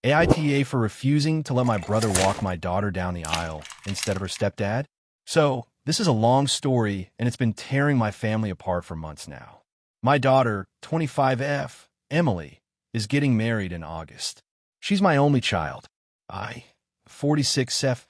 AITA for refusing to let my brother walk my daughter down the aisle instead of her stepdad. So, this is a long story, and it's been tearing my family apart for months now. My daughter, 25F, Emily, is getting married in August. She's my only child. I, 46F,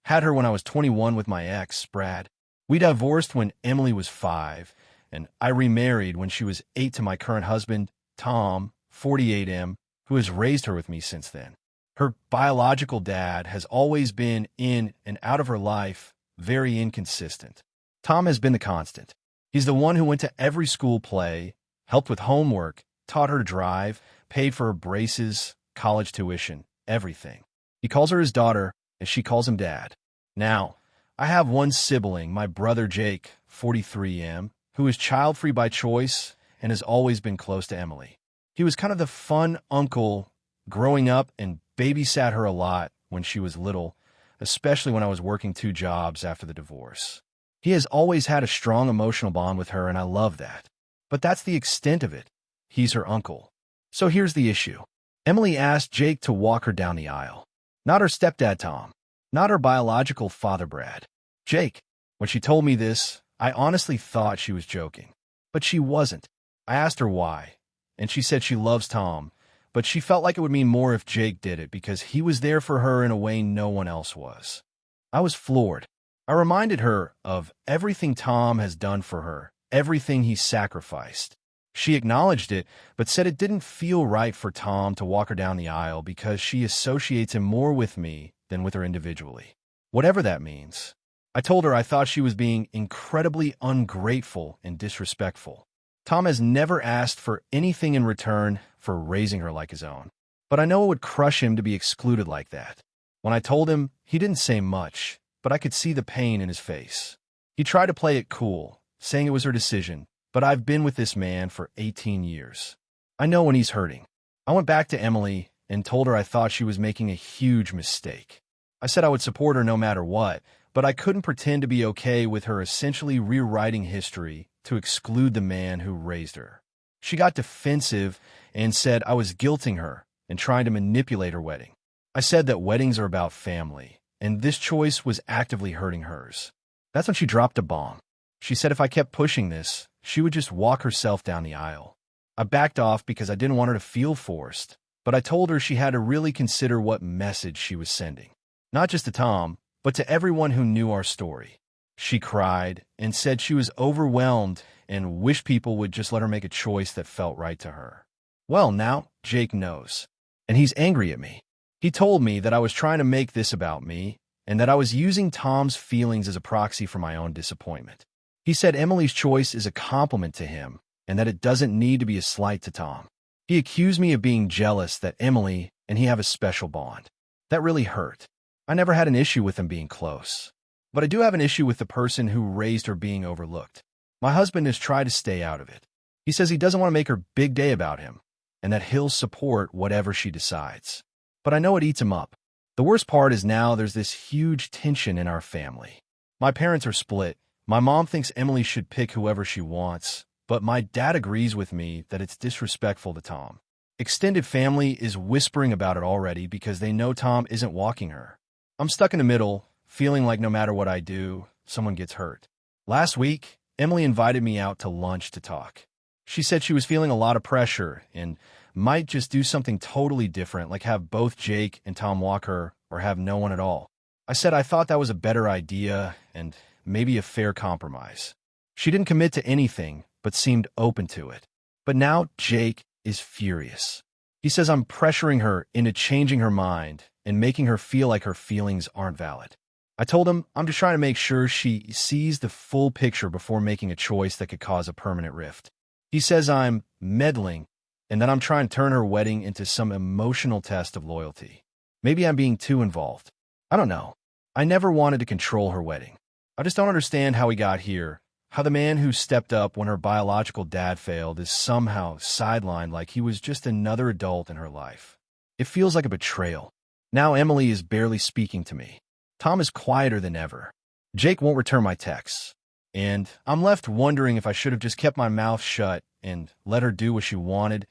had her when I was 21 with my ex, Brad. We divorced when Emily was 5, and I remarried when she was 8 to my current husband, Tom, 48M, who has raised her with me since then. Her biological dad has always been in and out of her life, very inconsistent. Tom has been the constant. He's the one who went to every school play, helped with homework, taught her to drive, paid for her braces, college tuition, everything. He calls her his daughter, and she calls him dad. Now, I have one sibling, my brother Jake, 43M, who is child-free by choice and has always been close to Emily. He was kind of the fun uncle growing up and babysat her a lot when she was little, especially when I was working 2 jobs after the divorce. He has always had a strong emotional bond with her, and I love that. But that's the extent of it. He's her uncle. So here's the issue. Emily asked Jake to walk her down the aisle. Not her stepdad, Tom. Not her biological father, Brad. Jake. When she told me this, I honestly thought she was joking. But she wasn't. I asked her why, and she said she loves Tom, but she felt like it would mean more if Jake did it because he was there for her in a way no one else was. I was floored. I reminded her of everything Tom has done for her, everything he sacrificed. She acknowledged it, but said it didn't feel right for Tom to walk her down the aisle because she associates him more with me than with her individually. Whatever that means. I told her I thought she was being incredibly ungrateful and disrespectful. Tom has never asked for anything in return for raising her like his own. But I know it would crush him to be excluded like that. When I told him, he didn't say much, but I could see the pain in his face. He tried to play it cool, saying it was her decision, but I've been with this man for 18 years. I know when he's hurting. I went back to Emily and told her I thought she was making a huge mistake. I said I would support her no matter what, but I couldn't pretend to be okay with her essentially rewriting history to exclude the man who raised her. She got defensive and said I was guilting her and trying to manipulate her wedding. I said that weddings are about family, and this choice was actively hurting hers. That's when she dropped a bomb. She said if I kept pushing this, she would just walk herself down the aisle. I backed off because I didn't want her to feel forced, but I told her she had to really consider what message she was sending. Not just to Tom, but to everyone who knew our story. She cried and said she was overwhelmed and wished people would just let her make a choice that felt right to her. Well, now Jake knows, and he's angry at me. He told me that I was trying to make this about me and that I was using Tom's feelings as a proxy for my own disappointment. He said Emily's choice is a compliment to him and that it doesn't need to be a slight to Tom. He accused me of being jealous that Emily and he have a special bond. That really hurt. I never had an issue with them being close. But I do have an issue with the person who raised her being overlooked. My husband has tried to stay out of it. He says he doesn't want to make her big day about him, and that he'll support whatever she decides. But I know it eats him up. The worst part is now there's this huge tension in our family. My parents are split. My mom thinks Emily should pick whoever she wants, but my dad agrees with me that it's disrespectful to Tom. Extended family is whispering about it already because they know Tom isn't walking her. I'm stuck in the middle, feeling like no matter what I do, someone gets hurt. Last week, Emily invited me out to lunch to talk. She said she was feeling a lot of pressure and might just do something totally different, like have both Jake and Tom walk her or have no one at all. I said I thought that was a better idea and maybe a fair compromise. She didn't commit to anything, but seemed open to it. But now Jake is furious. He says I'm pressuring her into changing her mind and making her feel like her feelings aren't valid. I told him I'm just trying to make sure she sees the full picture before making a choice that could cause a permanent rift. He says I'm meddling and that I'm trying to turn her wedding into some emotional test of loyalty. Maybe I'm being too involved. I don't know. I never wanted to control her wedding. I just don't understand how we got here, how the man who stepped up when her biological dad failed is somehow sidelined like he was just another adult in her life. It feels like a betrayal. Now Emily is barely speaking to me. Tom is quieter than ever. Jake won't return my texts. And I'm left wondering if I should have just kept my mouth shut and let her do what she wanted,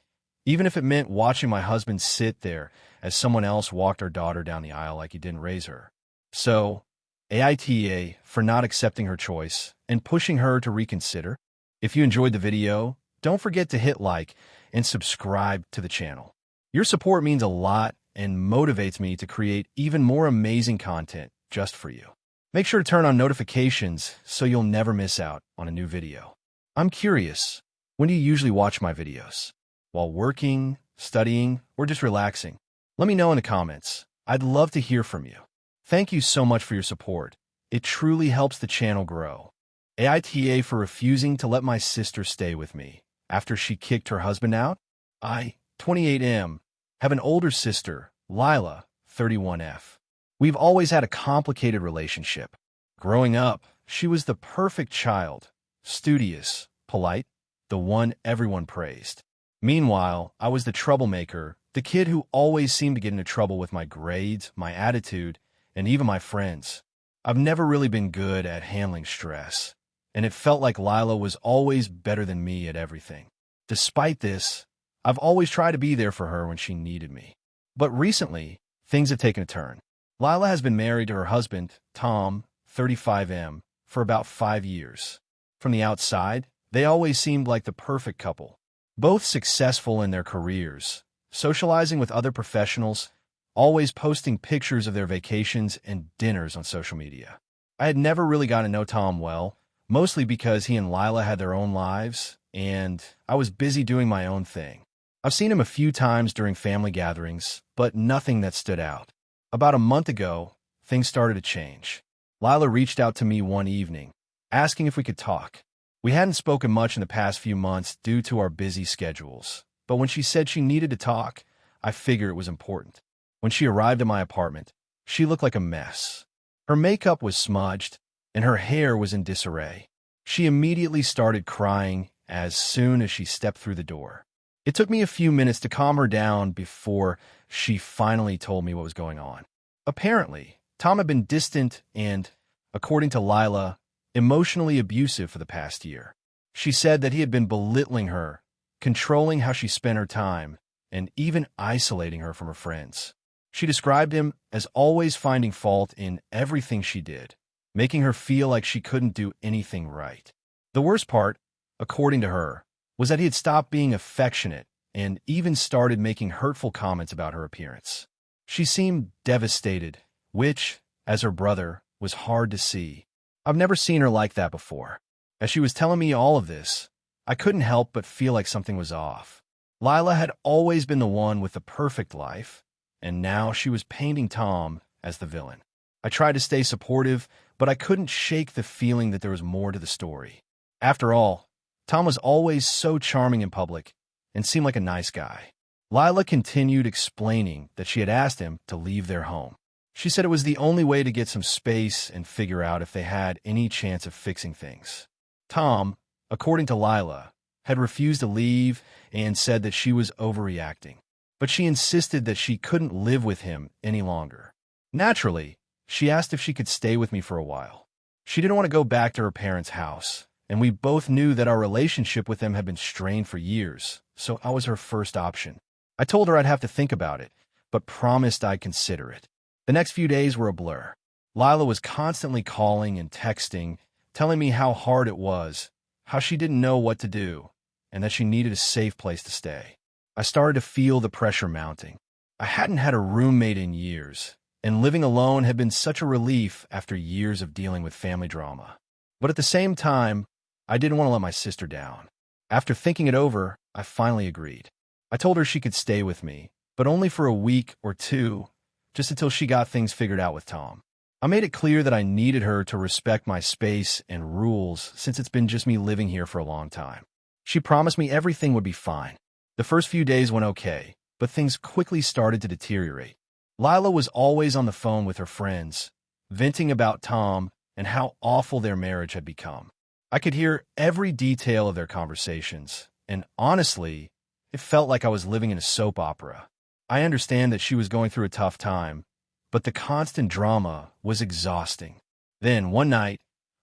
even if it meant watching my husband sit there as someone else walked our daughter down the aisle like he didn't raise her. So, AITA for not accepting her choice and pushing her to reconsider. If you enjoyed the video, don't forget to hit like and subscribe to the channel. Your support means a lot and motivates me to create even more amazing content just for you. Make sure to turn on notifications so you'll never miss out on a new video. I'm curious, when do you usually watch my videos? While working, studying, or just relaxing? Let me know in the comments. I'd love to hear from you. Thank you so much for your support. It truly helps the channel grow. AITA for refusing to let my sister stay with me after she kicked her husband out. I, 28M, have an older sister, Lila, 31F. We've always had a complicated relationship. Growing up, she was the perfect child, studious, polite, the one everyone praised. Meanwhile, I was the troublemaker, the kid who always seemed to get into trouble with my grades, my attitude, and even my friends. I've never really been good at handling stress, and it felt like Lila was always better than me at everything. Despite this, I've always tried to be there for her when she needed me. But recently, things have taken a turn. Lila has been married to her husband, Tom, 35M, for about 5 years. From the outside, they always seemed like the perfect couple. Both successful in their careers, socializing with other professionals, always posting pictures of their vacations and dinners on social media. I had never really gotten to know Tom well, mostly because he and Lila had their own lives, and I was busy doing my own thing. I've seen him a few times during family gatherings, but nothing that stood out. About a month ago, things started to change. Lila reached out to me one evening, asking if we could talk. We hadn't spoken much in the past few months due to our busy schedules, but when she said she needed to talk, I figured it was important. When she arrived at my apartment, she looked like a mess. Her makeup was smudged, and her hair was in disarray. She immediately started crying as soon as she stepped through the door. It took me a few minutes to calm her down before she finally told me what was going on. Apparently, Tom had been distant and, according to Lila, emotionally abusive for the past year. She said that he had been belittling her, controlling how she spent her time, and even isolating her from her friends. She described him as always finding fault in everything she did, making her feel like she couldn't do anything right. The worst part, according to her, was that he had stopped being affectionate and even started making hurtful comments about her appearance. She seemed devastated, which, as her brother, was hard to see. I've never seen her like that before. As she was telling me all of this, I couldn't help but feel like something was off. Lila had always been the one with the perfect life, and now she was painting Tom as the villain. I tried to stay supportive, but I couldn't shake the feeling that there was more to the story. After all, Tom was always so charming in public and seemed like a nice guy. Lila continued explaining that she had asked him to leave their home. She said it was the only way to get some space and figure out if they had any chance of fixing things. Tom, according to Lila, had refused to leave and said that she was overreacting, but she insisted that she couldn't live with him any longer. Naturally, she asked if she could stay with me for a while. She didn't want to go back to her parents' house, and we both knew that our relationship with them had been strained for years, so I was her first option. I told her I'd have to think about it, but promised I'd consider it. The next few days were a blur. Lila was constantly calling and texting, telling me how hard it was, how she didn't know what to do, and that she needed a safe place to stay. I started to feel the pressure mounting. I hadn't had a roommate in years, and living alone had been such a relief after years of dealing with family drama. But at the same time, I didn't want to let my sister down. After thinking it over, I finally agreed. I told her she could stay with me, but only for a week or two, just until she got things figured out with Tom. I made it clear that I needed her to respect my space and rules since it's been just me living here for a long time. She promised me everything would be fine. The first few days went okay, but things quickly started to deteriorate. Lila was always on the phone with her friends, venting about Tom and how awful their marriage had become. I could hear every detail of their conversations, and honestly, it felt like I was living in a soap opera. I understand that she was going through a tough time, but the constant drama was exhausting. Then, one night,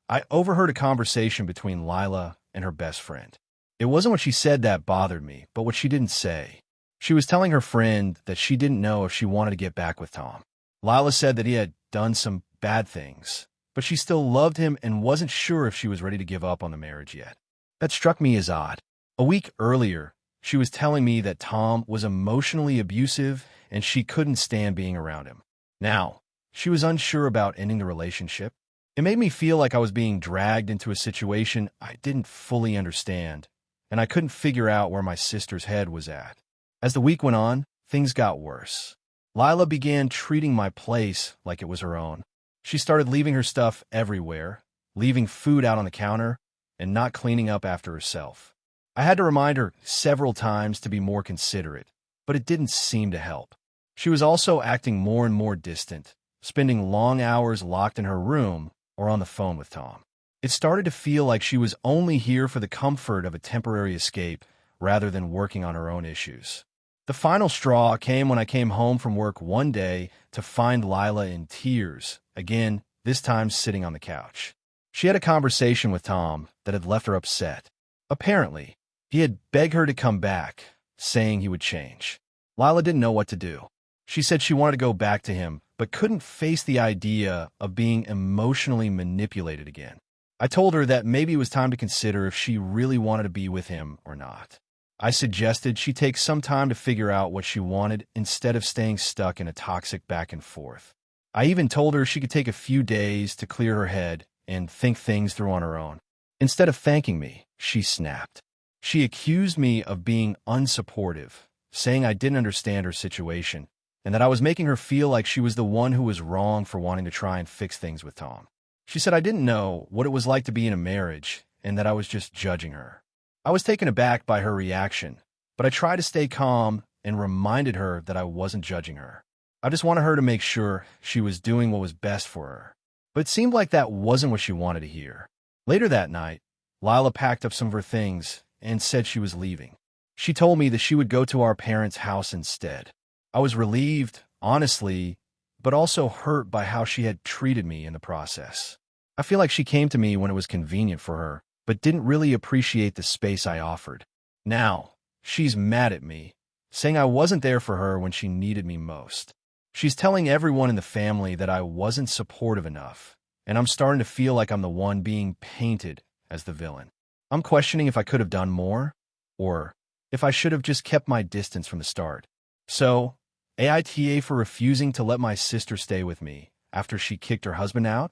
I overheard a conversation between Lila and her best friend. It wasn't what she said that bothered me, but what she didn't say. She was telling her friend that she didn't know if she wanted to get back with Tom. Lila said that he had done some bad things, but she still loved him and wasn't sure if she was ready to give up on the marriage yet. That struck me as odd. A week earlier, she was telling me that Tom was emotionally abusive and she couldn't stand being around him. Now, she was unsure about ending the relationship. It made me feel like I was being dragged into a situation I didn't fully understand, and I couldn't figure out where my sister's head was at. As the week went on, things got worse. Lila began treating my place like it was her own. She started leaving her stuff everywhere, leaving food out on the counter, and not cleaning up after herself. I had to remind her several times to be more considerate, but it didn't seem to help. She was also acting more and more distant, spending long hours locked in her room or on the phone with Tom. It started to feel like she was only here for the comfort of a temporary escape rather than working on her own issues. The final straw came when I came home from work one day to find Lila in tears, again, this time sitting on the couch. She had a conversation with Tom that had left her upset. Apparently, he had begged her to come back, saying he would change. Lila didn't know what to do. She said she wanted to go back to him, but couldn't face the idea of being emotionally manipulated again. I told her that maybe it was time to consider if she really wanted to be with him or not. I suggested she take some time to figure out what she wanted instead of staying stuck in a toxic back and forth. I even told her she could take a few days to clear her head and think things through on her own. Instead of thanking me, she snapped. She accused me of being unsupportive, saying I didn't understand her situation, and that I was making her feel like she was the one who was wrong for wanting to try and fix things with Tom. She said I didn't know what it was like to be in a marriage and that I was just judging her. I was taken aback by her reaction, but I tried to stay calm and reminded her that I wasn't judging her. I just wanted her to make sure she was doing what was best for her. But it seemed like that wasn't what she wanted to hear. Later that night, Lila packed up some of her things and said she was leaving. She told me that she would go to our parents' house instead. I was relieved, honestly, but also hurt by how she had treated me in the process. I feel like she came to me when it was convenient for her, but didn't really appreciate the space I offered. Now, she's mad at me, saying I wasn't there for her when she needed me most. She's telling everyone in the family that I wasn't supportive enough, and I'm starting to feel like I'm the one being painted as the villain. I'm questioning if I could have done more, or if I should have just kept my distance from the start. So, AITA for refusing to let my sister stay with me after she kicked her husband out?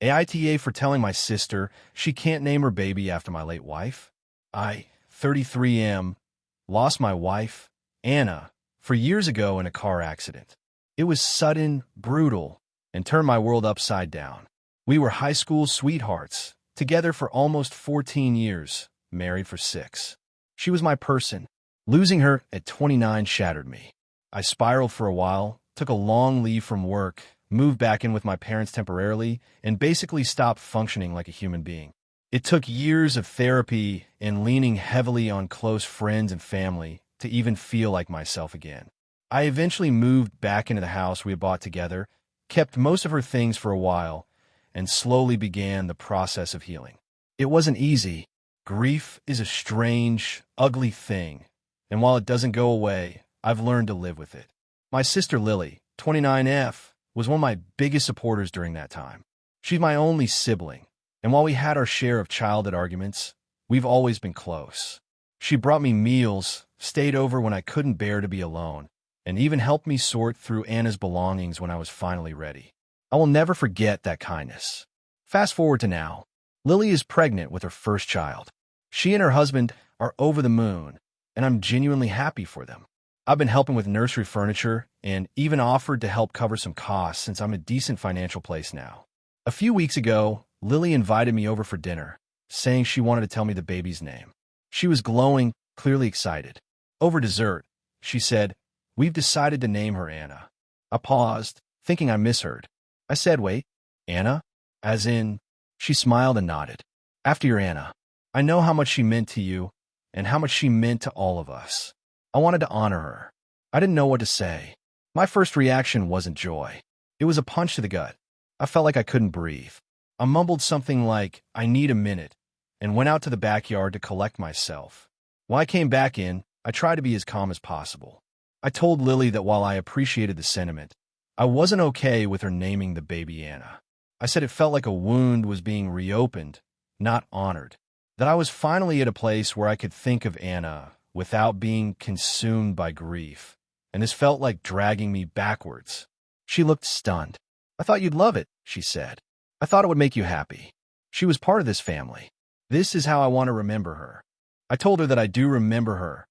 AITA for telling my sister she can't name her baby after my late wife? I, 33 lost my wife, Anna, 4 years ago in a car accident. It was sudden, brutal, and turned my world upside down. We were high school sweethearts, together for almost 14 years, married for 6. She was my person. Losing her at 29 shattered me. I spiraled for a while, took a long leave from work, moved back in with my parents temporarily, and basically stopped functioning like a human being. It took years of therapy and leaning heavily on close friends and family to even feel like myself again. I eventually moved back into the house we had bought together, kept most of her things for a while, and slowly began the process of healing. It wasn't easy. Grief is a strange, ugly thing, and while it doesn't go away, I've learned to live with it. My sister Lily, 29F, was one of my biggest supporters during that time. She's my only sibling, and while we had our share of childhood arguments, we've always been close. She brought me meals, stayed over when I couldn't bear to be alone, and even helped me sort through Anna's belongings when I was finally ready. I will never forget that kindness. Fast forward to now. Lily is pregnant with her first child. She and her husband are over the moon, and I'm genuinely happy for them. I've been helping with nursery furniture and even offered to help cover some costs since I'm in a decent financial place now. A few weeks ago, Lily invited me over for dinner, saying she wanted to tell me the baby's name. She was glowing, clearly excited. Over dessert, she said, "We've decided to name her Anna." I paused, thinking I misheard. I said, "Wait, Anna? As in?" She smiled and nodded. "After your Anna. I know how much she meant to you and how much she meant to all of us." I wanted to honor her. I didn't know what to say. My first reaction wasn't joy. It was a punch to the gut. I felt like I couldn't breathe. I mumbled something like, "I need a minute," and went out to the backyard to collect myself. When I came back in, I tried to be as calm as possible. I told Lily that while I appreciated the sentiment, I wasn't okay with her naming the baby Anna. I said it felt like a wound was being reopened, not honored. That I was finally at a place where I could think of Anna without being consumed by grief, and this felt like dragging me backwards. She looked stunned. "I thought you'd love it," she said. "I thought it would make you happy. She was part of this family. This is how I want to remember her." I told her that I do remember her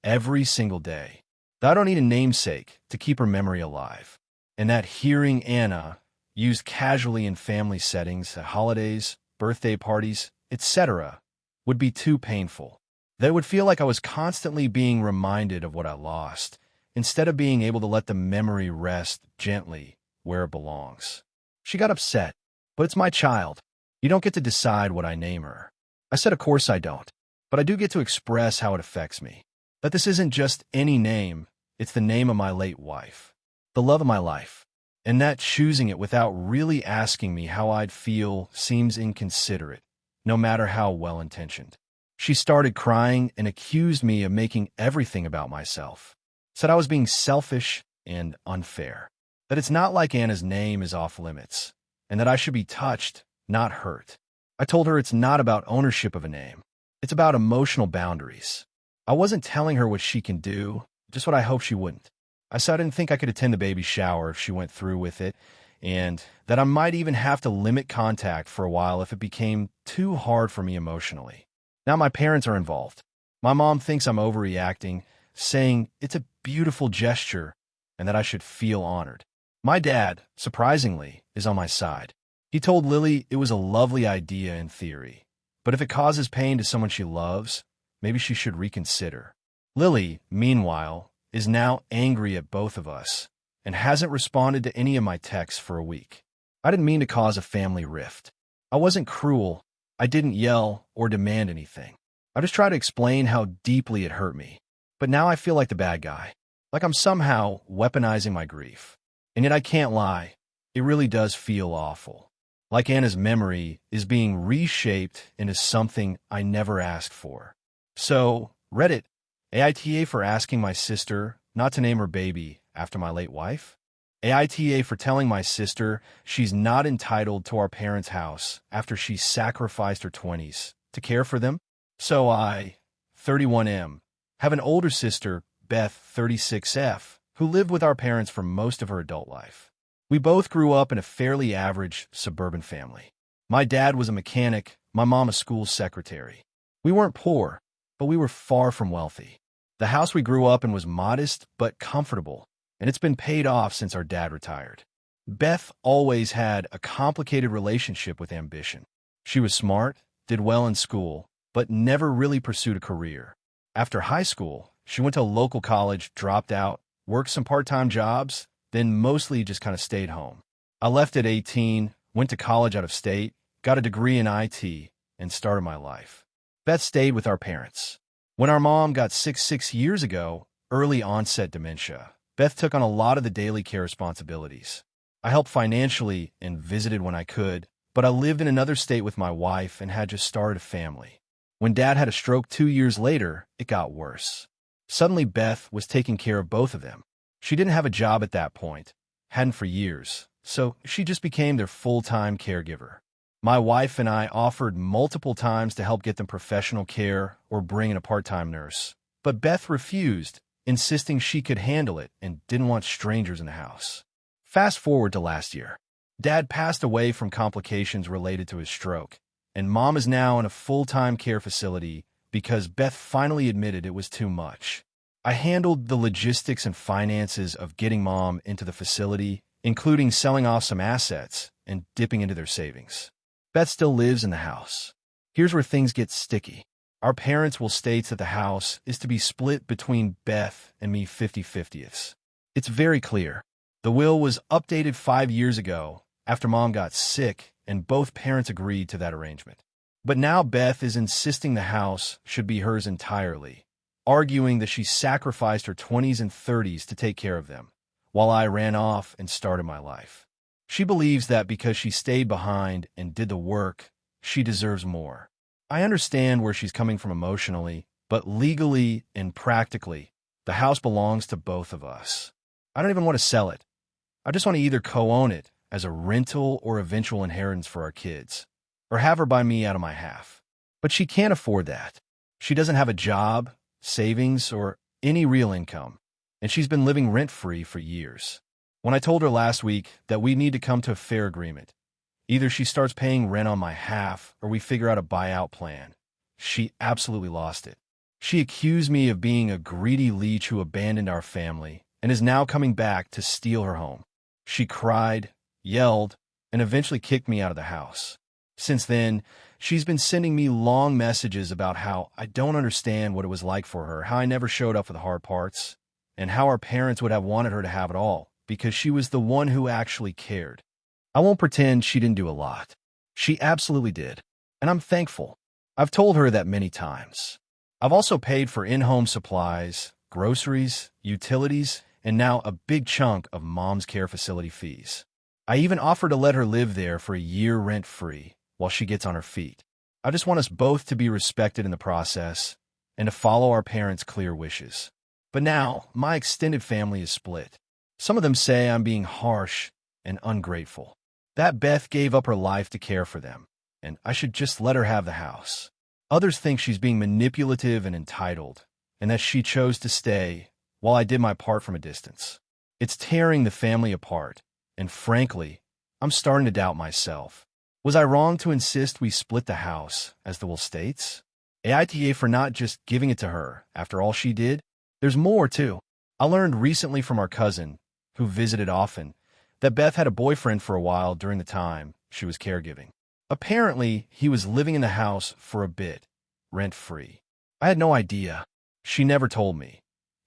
every single day, that I don't need a namesake to keep her memory alive, and that hearing Anna used casually in family settings, at holidays, birthday parties, etc., would be too painful. That it would feel like I was constantly being reminded of what I lost, instead of being able to let the memory rest gently where it belongs. She got upset. "But it's my child. You don't get to decide what I name her." I said, "Of course I don't, but I do get to express how it affects me. That this isn't just any name, it's the name of my late wife, the love of my life, and that choosing it without really asking me how I'd feel seems inconsiderate, no matter how well-intentioned." She started crying and accused me of making everything about myself. Said I was being selfish and unfair. That it's not like Anna's name is off limits, and that I should be touched, not hurt. I told her it's not about ownership of a name. It's about emotional boundaries. I wasn't telling her what she can do, just what I hoped she wouldn't. I said I didn't think I could attend the baby shower if she went through with it, and that I might even have to limit contact for a while if it became too hard for me emotionally. Now my parents are involved. My mom thinks I'm overreacting, saying it's a beautiful gesture and that I should feel honored. My dad, surprisingly, is on my side. He told Lily it was a lovely idea in theory, but if it causes pain to someone she loves, maybe she should reconsider. Lily, meanwhile, is now angry at both of us and hasn't responded to any of my texts for a week. I didn't mean to cause a family rift. I wasn't cruel. I didn't yell or demand anything. I just tried to explain how deeply it hurt me. But now I feel like the bad guy, like I'm somehow weaponizing my grief. And yet I can't lie, it really does feel awful. Like Anna's memory is being reshaped into something I never asked for. So, Reddit, AITA for asking my sister not to name her baby after my late wife? AITA for telling my sister she's not entitled to our parents' house after she sacrificed her 20s to care for them? So I, 31M, have an older sister, Beth, 36F, who lived with our parents for most of her adult life. We both grew up in a fairly average suburban family. My dad was a mechanic, my mom a school secretary. We weren't poor, but we were far from wealthy. The house we grew up in was modest but comfortable, and it's been paid off since our dad retired. Beth always had a complicated relationship with ambition. She was smart, did well in school, but never really pursued a career. After high school, she went to a local college, dropped out, worked some part-time jobs, then mostly just kind of stayed home. I left at 18, went to college out of state, got a degree in IT, and started my life. Beth stayed with our parents. When our mom got sick 6 years ago, early onset dementia, Beth took on a lot of the daily care responsibilities. I helped financially and visited when I could, but I lived in another state with my wife and had just started a family. When Dad had a stroke 2 years later, it got worse. Suddenly, Beth was taking care of both of them. She didn't have a job at that point, hadn't for years, so she just became their full-time caregiver. My wife and I offered multiple times to help get them professional care or bring in a part-time nurse, but Beth refused, insisting she could handle it and didn't want strangers in the house. Fast forward to last year. Dad passed away from complications related to his stroke, and Mom is now in a full-time care facility because Beth finally admitted it was too much. I handled the logistics and finances of getting Mom into the facility, including selling off some assets and dipping into their savings. Beth still lives in the house. Here's where things get sticky. Our parents will state that the house is to be split between Beth and me 50-50ths. It's very clear. The will was updated 5 years ago after Mom got sick, and both parents agreed to that arrangement. But now Beth is insisting the house should be hers entirely, arguing that she sacrificed her 20s and 30s to take care of them, while I ran off and started my life. She believes that because she stayed behind and did the work, she deserves more. I understand where she's coming from emotionally, But legally and practically, the house belongs to both of us. I don't even want to sell it. I just want to either co-own it as a rental or eventual inheritance for our kids, or have her buy me out of my half. But she can't afford that. She doesn't have a job, savings, or any real income, and she's been living rent-free for years. When I told her last week that we need to come to a fair agreement, either she starts paying rent on my half or we figure out a buyout plan, she absolutely lost it. She accused me of being a greedy leech who abandoned our family and is now coming back to steal her home. She cried, yelled, and eventually kicked me out of the house. Since then, she's been sending me long messages about how I don't understand what it was like for her, how I never showed up for the hard parts, and how our parents would have wanted her to have it all because she was the one who actually cared. I won't pretend she didn't do a lot. She absolutely did, and I'm thankful. I've told her that many times. I've also paid for in-home supplies, groceries, utilities, and now a big chunk of Mom's care facility fees. I even offered to let her live there for a year rent-free while she gets on her feet. I just want us both to be respected in the process and to follow our parents' clear wishes. But now, my extended family is split. Some of them say I'm being harsh and ungrateful, that Beth gave up her life to care for them, and I should just let her have the house. Others think she's being manipulative and entitled, and that she chose to stay while I did my part from a distance. It's tearing the family apart, and frankly, I'm starting to doubt myself. Was I wrong to insist we split the house, as the will states? AITA for not just giving it to her after all she did? There's more, too. I learned recently from our cousin, who visited often, that Beth had a boyfriend for a while during the time she was caregiving. Apparently, he was living in the house for a bit, rent-free. I had no idea. She never told me.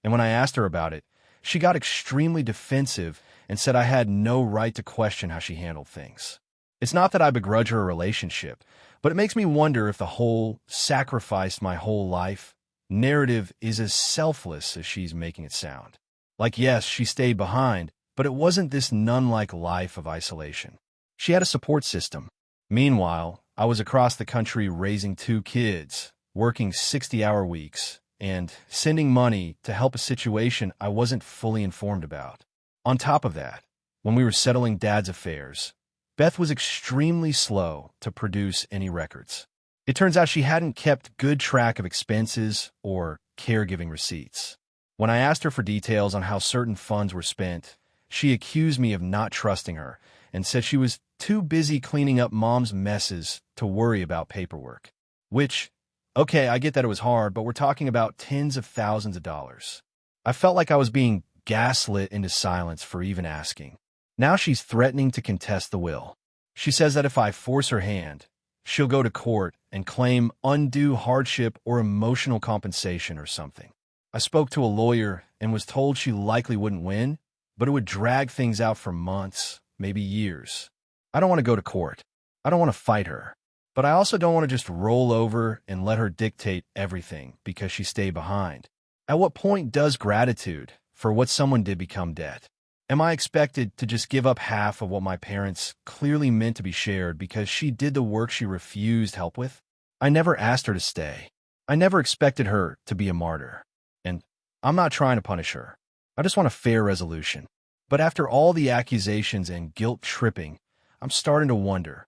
And when I asked her about it, she got extremely defensive and said I had no right to question how she handled things. It's not that I begrudge her a relationship, but it makes me wonder if the whole sacrificed my whole life narrative is as selfless as she's making it sound. Like, yes, she stayed behind, but it wasn't this nun-like life of isolation. She had a support system. Meanwhile, I was across the country raising 2 kids, working 60-hour weeks, and sending money to help a situation I wasn't fully informed about. On top of that, when we were settling Dad's affairs, Beth was extremely slow to produce any records. It turns out she hadn't kept good track of expenses or caregiving receipts. When I asked her for details on how certain funds were spent, she accused me of not trusting her and said she was too busy cleaning up Mom's messes to worry about paperwork. Which, okay, I get that it was hard, but we're talking about tens of thousands of dollars. I felt like I was being gaslit into silence for even asking. Now she's threatening to contest the will. She says that if I force her hand, she'll go to court and claim undue hardship or emotional compensation or something. I spoke to a lawyer and was told she likely wouldn't win, but it would drag things out for months, maybe years. I don't want to go to court. I don't want to fight her. But I also don't want to just roll over and let her dictate everything because she stayed behind. At what point does gratitude for what someone did become debt? Am I expected to just give up half of what my parents clearly meant to be shared because she did the work she refused help with? I never asked her to stay. I never expected her to be a martyr. And I'm not trying to punish her. I just want a fair resolution. But after all the accusations and guilt tripping, I'm starting to wonder.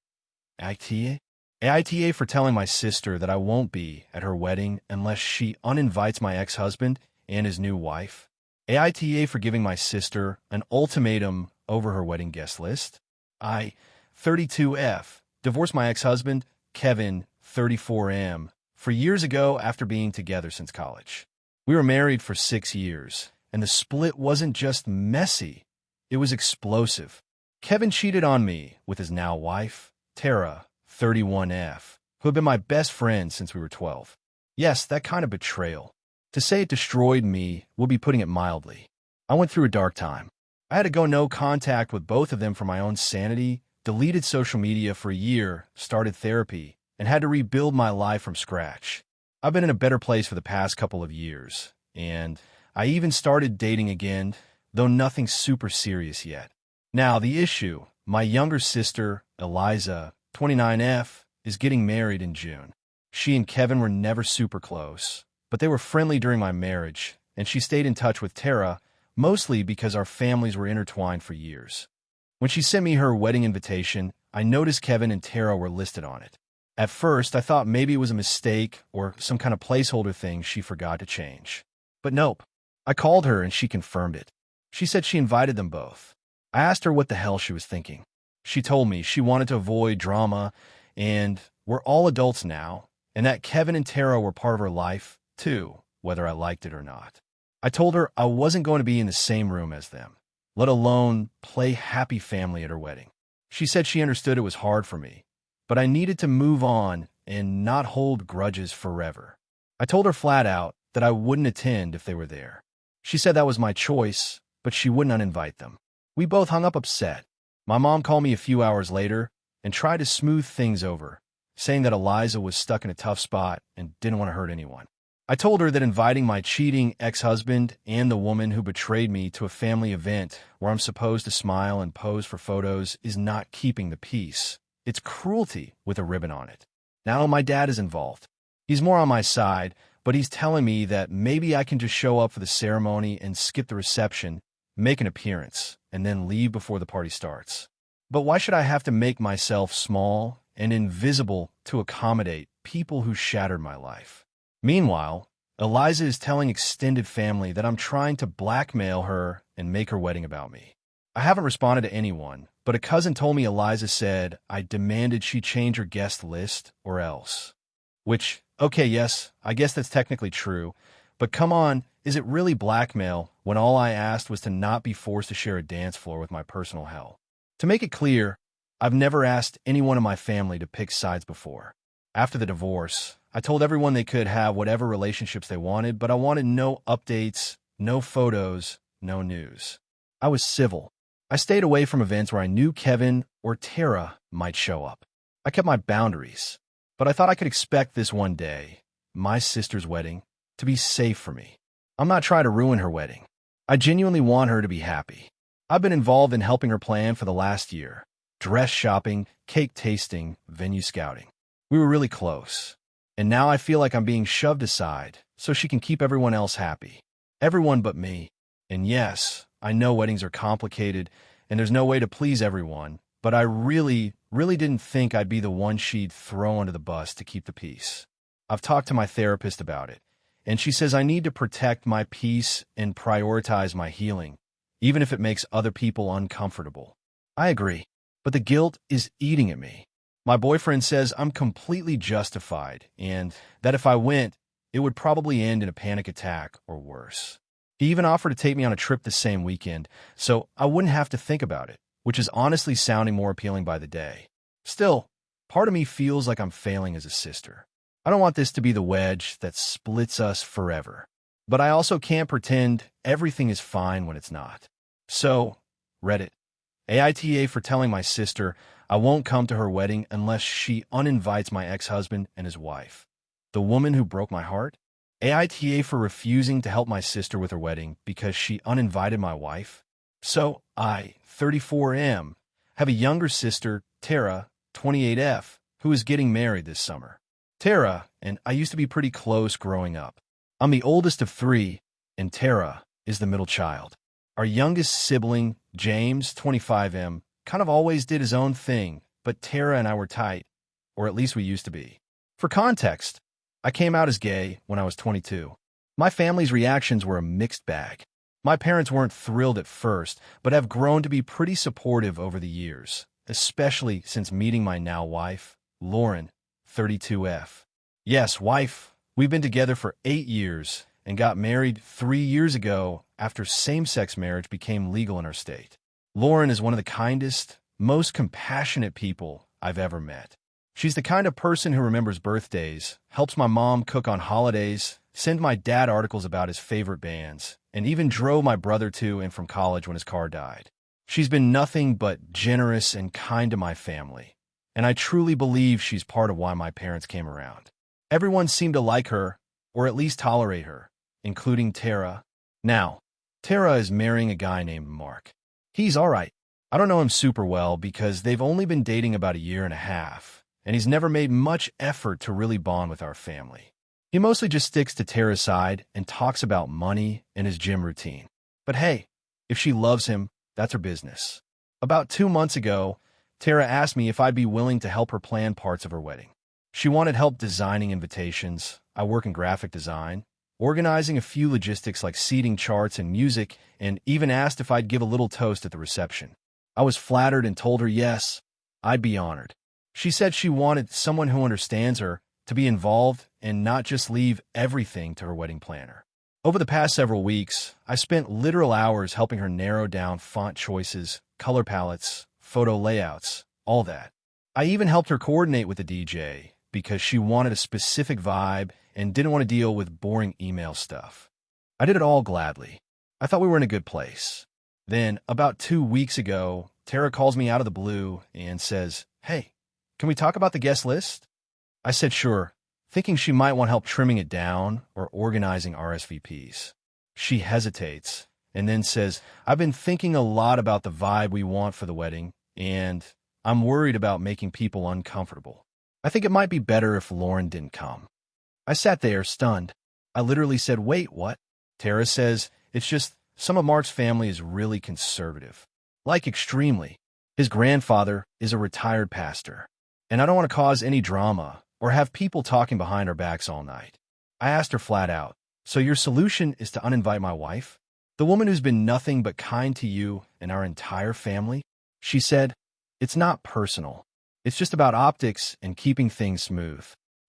AITA? AITA for telling my sister that I won't be at her wedding unless she uninvites my ex-husband and his new wife. AITA for giving my sister an ultimatum over her wedding guest list. I, 32F, divorced my ex-husband, Kevin, 34M, for years ago after being together since college. We were married for 6 years, and the split wasn't just messy, it was explosive. Kevin cheated on me with his now wife, Tara, 31F, who had been my best friend since we were 12. Yes, that kind of betrayal. To say it destroyed me would be putting it mildly. I went through a dark time. I had to go no contact with both of them for my own sanity, deleted social media for a year, started therapy, and had to rebuild my life from scratch. I've been in a better place for the past couple of years, and I even started dating again, though nothing super serious yet. Now, the issue, my younger sister, Eliza, 29F, is getting married in June. She and Kevin were never super close, but they were friendly during my marriage, and she stayed in touch with Tara, mostly because our families were intertwined for years. When she sent me her wedding invitation, I noticed Kevin and Tara were listed on it. At first, I thought maybe it was a mistake or some kind of placeholder thing she forgot to change. But nope. I called her and she confirmed it. She said she invited them both. I asked her what the hell she was thinking. She told me she wanted to avoid drama, and we're all adults now, and that Kevin and Tara were part of her life, too, whether I liked it or not. I told her I wasn't going to be in the same room as them, let alone play happy family at her wedding. She said she understood it was hard for me, but I needed to move on and not hold grudges forever. I told her flat out that I wouldn't attend if they were there. She said that was my choice, but she wouldn't uninvite them. We both hung up upset. My mom called me a few hours later and tried to smooth things over, saying that Eliza was stuck in a tough spot and didn't want to hurt anyone. I told her that inviting my cheating ex-husband and the woman who betrayed me to a family event where I'm supposed to smile and pose for photos is not keeping the peace. It's cruelty with a ribbon on it. Now my dad is involved. He's more on my side, but he's telling me that maybe I can just show up for the ceremony and skip the reception, make an appearance, and then leave before the party starts. But why should I have to make myself small and invisible to accommodate people who shattered my life? Meanwhile, Eliza is telling extended family that I'm trying to blackmail her and make her wedding about me. I haven't responded to anyone, but a cousin told me Eliza said I demanded she change her guest list or else. Which, okay, yes, I guess that's technically true, but come on, is it really blackmail when all I asked was to not be forced to share a dance floor with my personal hell? To make it clear, I've never asked anyone in my family to pick sides before. After the divorce, I told everyone they could have whatever relationships they wanted, but I wanted no updates, no photos, no news. I was civil. I stayed away from events where I knew Kevin or Tara might show up. I kept my boundaries, but I thought I could expect this one day, my sister's wedding, to be safe for me. I'm not trying to ruin her wedding. I genuinely want her to be happy. I've been involved in helping her plan for the last year. Dress shopping, cake tasting, venue scouting. We were really close. And now I feel like I'm being shoved aside so she can keep everyone else happy. Everyone but me. And yes, I know weddings are complicated and there's no way to please everyone, but I really didn't think I'd be the one she'd throw under the bus to keep the peace. I've talked to my therapist about it, and she says I need to protect my peace and prioritize my healing, even if it makes other people uncomfortable. I agree, but the guilt is eating at me. My boyfriend says I'm completely justified and that if I went, it would probably end in a panic attack or worse. He even offered to take me on a trip the same weekend, so I wouldn't have to think about it, which is honestly sounding more appealing by the day. Still, part of me feels like I'm failing as a sister. I don't want this to be the wedge that splits us forever, but I also can't pretend everything is fine when it's not. So, Reddit. AITA for telling my sister I won't come to her wedding unless she uninvites my ex-husband and his wife. The woman who broke my heart? AITA for refusing to help my sister with her wedding because she uninvited my wife? So I, 34M, have a younger sister, Tara, 28F, who is getting married this summer. Tara and I used to be pretty close growing up. I'm the oldest of three, and Tara is the middle child. Our youngest sibling, James, 25M, kind of always did his own thing, but Tara and I were tight, or at least we used to be. For context, I came out as gay when I was 22. My family's reactions were a mixed bag. My parents weren't thrilled at first, but have grown to be pretty supportive over the years, especially since meeting my now wife, Lauren, 32F. Yes, wife, we've been together for 8 years and got married 3 years ago after same-sex marriage became legal in our state. Lauren is one of the kindest, most compassionate people I've ever met. She's the kind of person who remembers birthdays, helps my mom cook on holidays, send my dad articles about his favorite bands, and even drove my brother to and from college when his car died. She's been nothing but generous and kind to my family, and I truly believe she's part of why my parents came around. Everyone seemed to like her, or at least tolerate her, including Tara. Now, Tara is marrying a guy named Mark. He's all right. I don't know him super well because they've only been dating about 1.5 years, and he's never made much effort to really bond with our family. He mostly just sticks to Tara's side and talks about money and his gym routine. But hey, if she loves him, that's her business. About 2 months ago, Tara asked me if I'd be willing to help her plan parts of her wedding. She wanted help designing invitations. I work in graphic design, organizing a few logistics like seating charts and music, and even asked if I'd give a little toast at the reception. I was flattered and told her yes, I'd be honored. She said she wanted someone who understands her to be involved and not just leave everything to her wedding planner. Over the past several weeks, I spent literal hours helping her narrow down font choices, color palettes, photo layouts, all that. I even helped her coordinate with the DJ because she wanted a specific vibe and didn't want to deal with boring email stuff. I did it all gladly. I thought we were in a good place. Then, about 2 weeks ago, Tara calls me out of the blue and says, "Hey, can we talk about the guest list?" I said sure, thinking she might want help trimming it down or organizing RSVPs. She hesitates and then says, "I've been thinking a lot about the vibe we want for the wedding, and I'm worried about making people uncomfortable. I think it might be better if Lauren didn't come." I sat there, stunned. I literally said, "Wait, what?" Tara says, "It's just some of Mark's family is really conservative. Like extremely. His grandfather is a retired pastor. And I don't want to cause any drama or have people talking behind our backs all night." I asked her flat out, "So your solution is to uninvite my wife? The woman who's been nothing but kind to you and our entire family?" She said, "It's not personal. It's just about optics and keeping things smooth.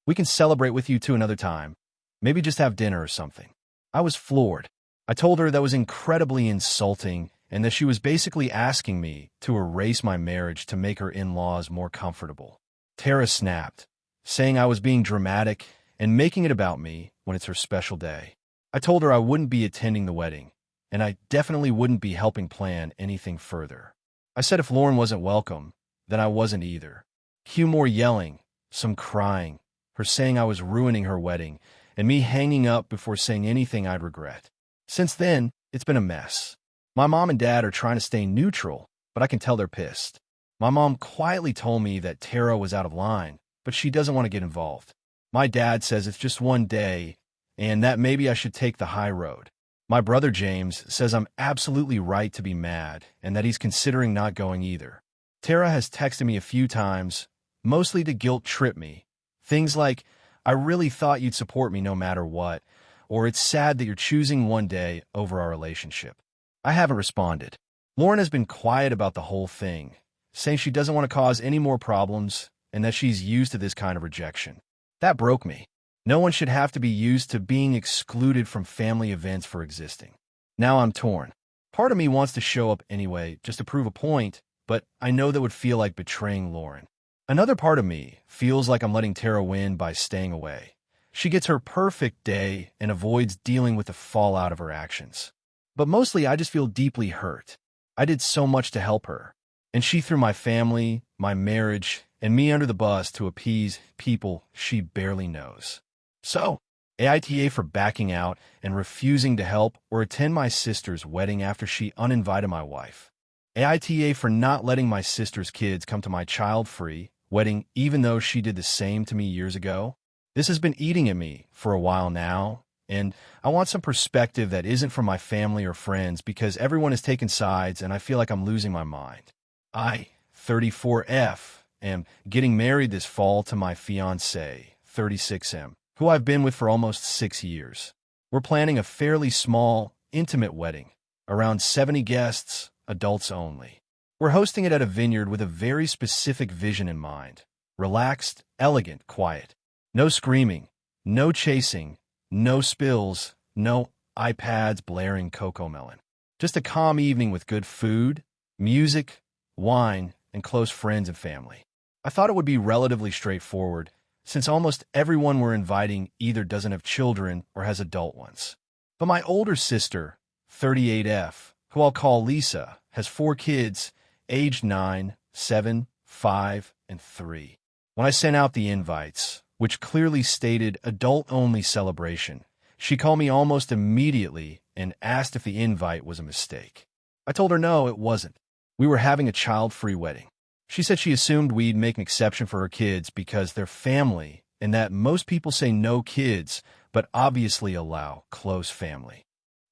We can celebrate with you two another time. Maybe just have dinner or something." I was floored. I told her that was incredibly insulting and that she was basically asking me to erase my marriage to make her in-laws more comfortable. Tara snapped, saying I was being dramatic and making it about me when it's her special day. I told her I wouldn't be attending the wedding, and I definitely wouldn't be helping plan anything further. I said if Lauren wasn't welcome, then I wasn't either. Cue more yelling, some crying, her saying I was ruining her wedding, and me hanging up before saying anything I'd regret. Since then, it's been a mess. My mom and dad are trying to stay neutral, but I can tell they're pissed. My mom quietly told me that Tara was out of line, but she doesn't want to get involved. My dad says it's just one day, and that maybe I should take the high road. My brother James says I'm absolutely right to be mad, and that he's considering not going either. Tara has texted me a few times, mostly to guilt trip me. Things like, "I really thought you'd support me no matter what," or "It's sad that you're choosing one day over our relationship." I haven't responded. Lauren has been quiet about the whole thing, saying she doesn't want to cause any more problems and that she's used to this kind of rejection. That broke me. No one should have to be used to being excluded from family events for existing. Now I'm torn. Part of me wants to show up anyway, just to prove a point, but I know that would feel like betraying Lauren. Another part of me feels like I'm letting Tara win by staying away. She gets her perfect day and avoids dealing with the fallout of her actions. But mostly I just feel deeply hurt. I did so much to help her, and she threw my family, my marriage, and me under the bus to appease people she barely knows. So, AITA for backing out and refusing to help or attend my sister's wedding after she uninvited my wife. AITA for not letting my sister's kids come to my child-free wedding even though she did the same to me years ago. This has been eating at me for a while now, and I want some perspective that isn't from my family or friends because everyone has taken sides and I feel like I'm losing my mind. I, 34F, am getting married this fall to my fiancée, 36M, who I've been with for almost 6 years. We're planning a fairly small, intimate wedding, around 70 guests, adults only. We're hosting it at a vineyard with a very specific vision in mind. Relaxed, elegant, quiet. No screaming, no chasing, no spills, no iPads blaring Cocomelon. Just a calm evening with good food, music, wine, and close friends and family. I thought it would be relatively straightforward, since almost everyone we're inviting either doesn't have children or has adult ones. But my older sister, 38F, who I'll call Lisa, has 4 kids, aged 9, 7, 5, and 3. When I sent out the invites, which clearly stated adult-only celebration, she called me almost immediately and asked if the invite was a mistake. I told her no, it wasn't. We were having a child-free wedding. She said she assumed we'd make an exception for her kids because they're family and that most people say no kids but obviously allow close family.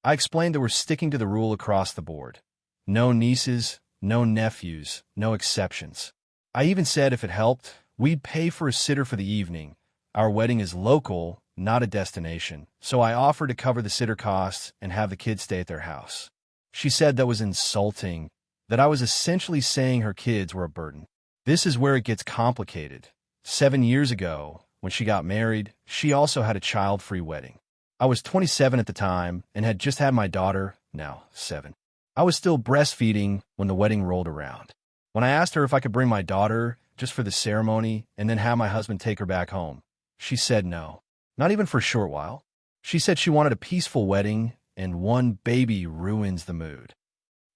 I explained that we're sticking to the rule across the board. No nieces, no nephews, no exceptions. I even said if it helped, we'd pay for a sitter for the evening. Our wedding is local, not a destination, so I offered to cover the sitter costs and have the kids stay at their house. She said that was insulting, that I was essentially saying her kids were a burden. This is where it gets complicated. 7 years ago, when she got married, she also had a child-free wedding. I was 27 at the time and had just had my daughter, now 7. I was still breastfeeding when the wedding rolled around. When I asked her if I could bring my daughter just for the ceremony and then have my husband take her back home, she said no, not even for a short while. She said she wanted a peaceful wedding and one baby ruins the mood.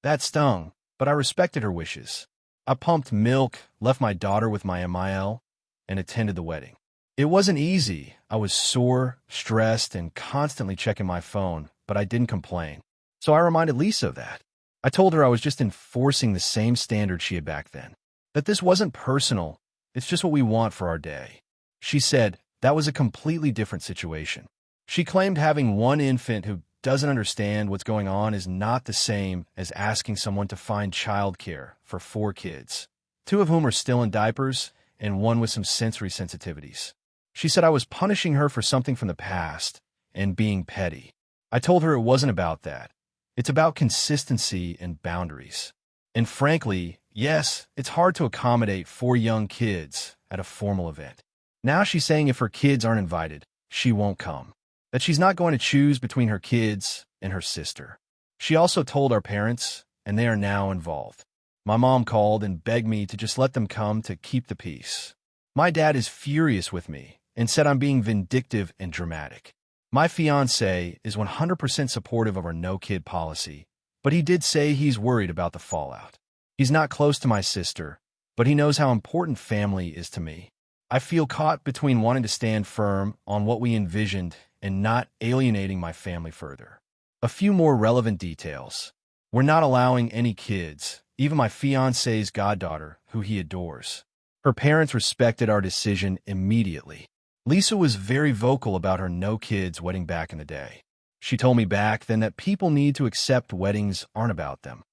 That stung, but I respected her wishes. I pumped milk, left my daughter with my MIL, and attended the wedding. It wasn't easy. I was sore, stressed, and constantly checking my phone, but I didn't complain. So I reminded Lisa of that. I told her I was just enforcing the same standard she had back then, that this wasn't personal, it's just what we want for our day. She said that was a completely different situation. She claimed having one infant who doesn't understand what's going on is not the same as asking someone to find childcare for 4 kids, 2 of whom are still in diapers and 1 with some sensory sensitivities. She said I was punishing her for something from the past and being petty. I told her it wasn't about that. It's about consistency and boundaries. And frankly, yes, it's hard to accommodate 4 young kids at a formal event. Now she's saying if her kids aren't invited, she won't come. That she's not going to choose between her kids and her sister. She also told our parents, and they are now involved. My mom called and begged me to just let them come to keep the peace. My dad is furious with me and said I'm being vindictive and dramatic. My fiancé is 100% supportive of our no-kid policy, but he did say he's worried about the fallout. He's not close to my sister, but he knows how important family is to me. I feel caught between wanting to stand firm on what we envisioned and not alienating my family further. A few more relevant details. We're not allowing any kids, even my fiancé's goddaughter, who he adores. Her parents respected our decision immediately. Lisa was very vocal about her no-kids wedding back in the day. She told me back then that people need to accept weddings aren't about them.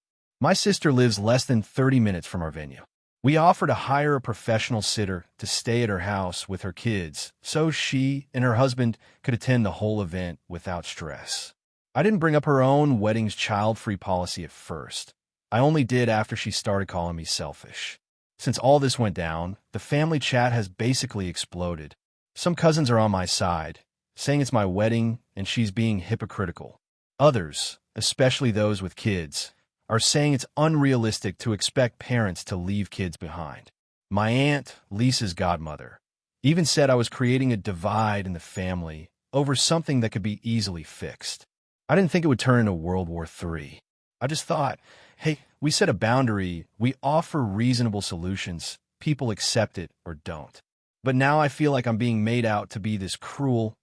My sister lives less than 30 minutes from our venue. We offered to hire a professional sitter to stay at her house with her kids so she and her husband could attend the whole event without stress. I didn't bring up her own wedding's child-free policy at first. I only did after she started calling me selfish. Since all this went down, the family chat has basically exploded. Some cousins are on my side, saying it's my wedding and she's being hypocritical. Others, especially those with kids, are saying it's unrealistic to expect parents to leave kids behind. My aunt, Lisa's godmother, even said I was creating a divide in the family over something that could be easily fixed. I didn't think it would turn into World War III. I just thought, hey, we set a boundary, we offer reasonable solutions, people accept it or don't. But now I feel like I'm being made out to be this cruel,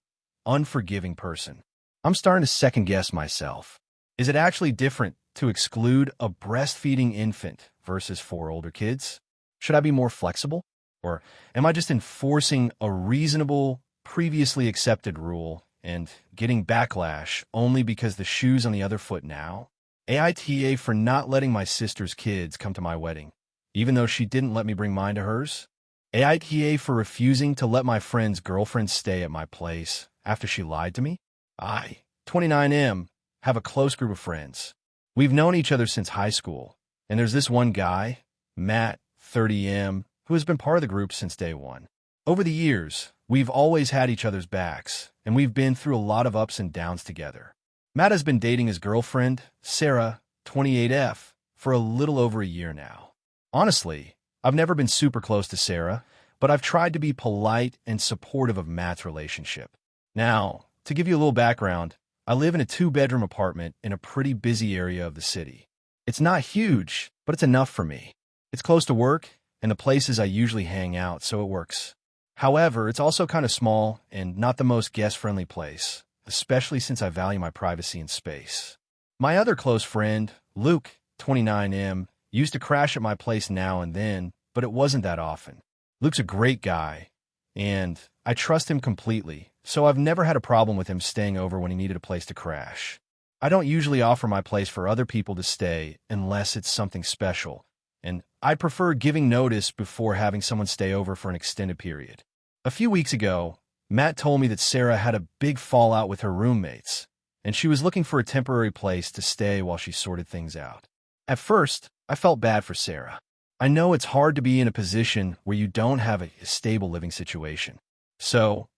unforgiving person. I'm starting to second-guess myself. Is it actually different to exclude a breastfeeding infant versus 4 older kids? Should I be more flexible? Or am I just enforcing a reasonable, previously accepted rule and getting backlash only because the shoe's on the other foot now? AITA for not letting my sister's kids come to my wedding, even though she didn't let me bring mine to hers? AITA for refusing to let my friend's girlfriend stay at my place after she lied to me? I, 29M, have a close group of friends. We've known each other since high school, and there's this one guy, Matt, 30M, who has been part of the group since day one. Over the years, we've always had each other's backs, and we've been through a lot of ups and downs together. Matt has been dating his girlfriend, Sarah, 28F, for a little over a year now. Honestly, I've never been super close to Sarah, but I've tried to be polite and supportive of Matt's relationship. Now, to give you a little background, I live in a 2-bedroom apartment in a pretty busy area of the city. It's not huge, but it's enough for me. It's close to work and the places I usually hang out, so it works. However, it's also kind of small and not the most guest-friendly place, especially since I value my privacy and space. My other close friend, Luke, 29M, used to crash at my place now and then, but it wasn't that often. Luke's a great guy, and I trust him completely, so I've never had a problem with him staying over when he needed a place to crash. I don't usually offer my place for other people to stay unless it's something special, and I prefer giving notice before having someone stay over for an extended period. A few weeks ago, Matt told me that Sarah had a big fallout with her roommates, and she was looking for a temporary place to stay while she sorted things out. At first, I felt bad for Sarah. I know it's hard to be in a position where you don't have a stable living situation. So,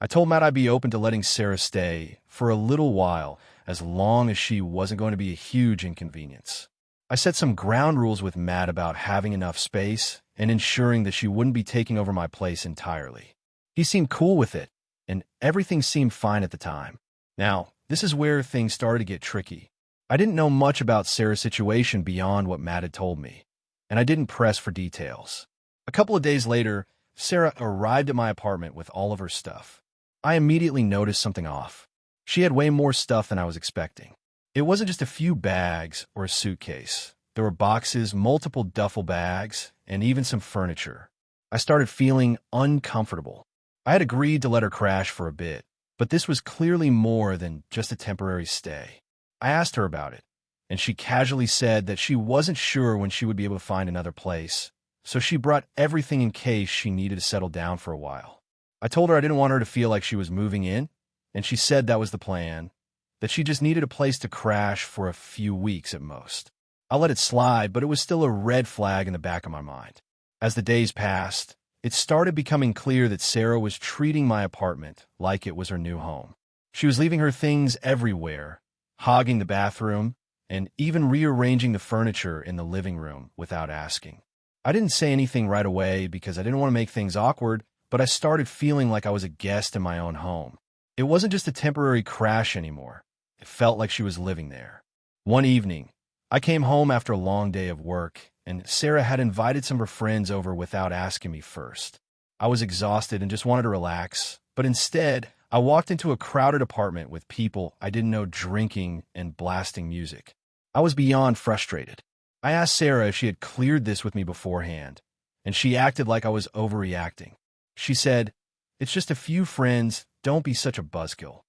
I told Matt I'd be open to letting Sarah stay for a little while, as long as she wasn't going to be a huge inconvenience. I set some ground rules with Matt about having enough space and ensuring that she wouldn't be taking over my place entirely. He seemed cool with it, and everything seemed fine at the time. Now, this is where things started to get tricky. I didn't know much about Sarah's situation beyond what Matt had told me, and I didn't press for details. A couple of days later, Sarah arrived at my apartment with all of her stuff. I immediately noticed something off. She had way more stuff than I was expecting. It wasn't just a few bags or a suitcase. There were boxes, multiple duffel bags, and even some furniture. I started feeling uncomfortable. I had agreed to let her crash for a bit, but this was clearly more than just a temporary stay. I asked her about it, and she casually said that she wasn't sure when she would be able to find another place, so she brought everything in case she needed to settle down for a while. I told her I didn't want her to feel like she was moving in, and she said that was the plan, that she just needed a place to crash for a few weeks at most. I let it slide, but it was still a red flag in the back of my mind. As the days passed, it started becoming clear that Sarah was treating my apartment like it was her new home. She was leaving her things everywhere, hogging the bathroom, and even rearranging the furniture in the living room without asking. I didn't say anything right away because I didn't want to make things awkward, but I started feeling like I was a guest in my own home. It wasn't just a temporary crash anymore. It felt like she was living there. One evening, I came home after a long day of work, and Sarah had invited some of her friends over without asking me first. I was exhausted and just wanted to relax, but instead, I walked into a crowded apartment with people I didn't know drinking and blasting music. I was beyond frustrated. I asked Sarah if she had cleared this with me beforehand, and she acted like I was overreacting. She said, "It's just a few friends, don't be such a buzzkill."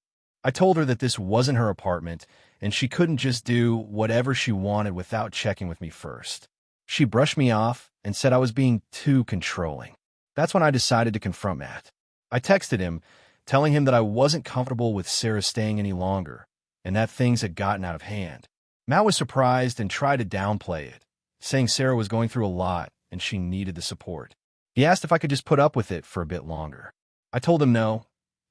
I told her that this wasn't her apartment, and she couldn't just do whatever she wanted without checking with me first. She brushed me off and said I was being too controlling. That's when I decided to confront Matt. I texted him, telling him that I wasn't comfortable with Sarah staying any longer, and that things had gotten out of hand. Matt was surprised and tried to downplay it, saying Sarah was going through a lot and she needed the support. He asked if I could just put up with it for a bit longer. I told him no.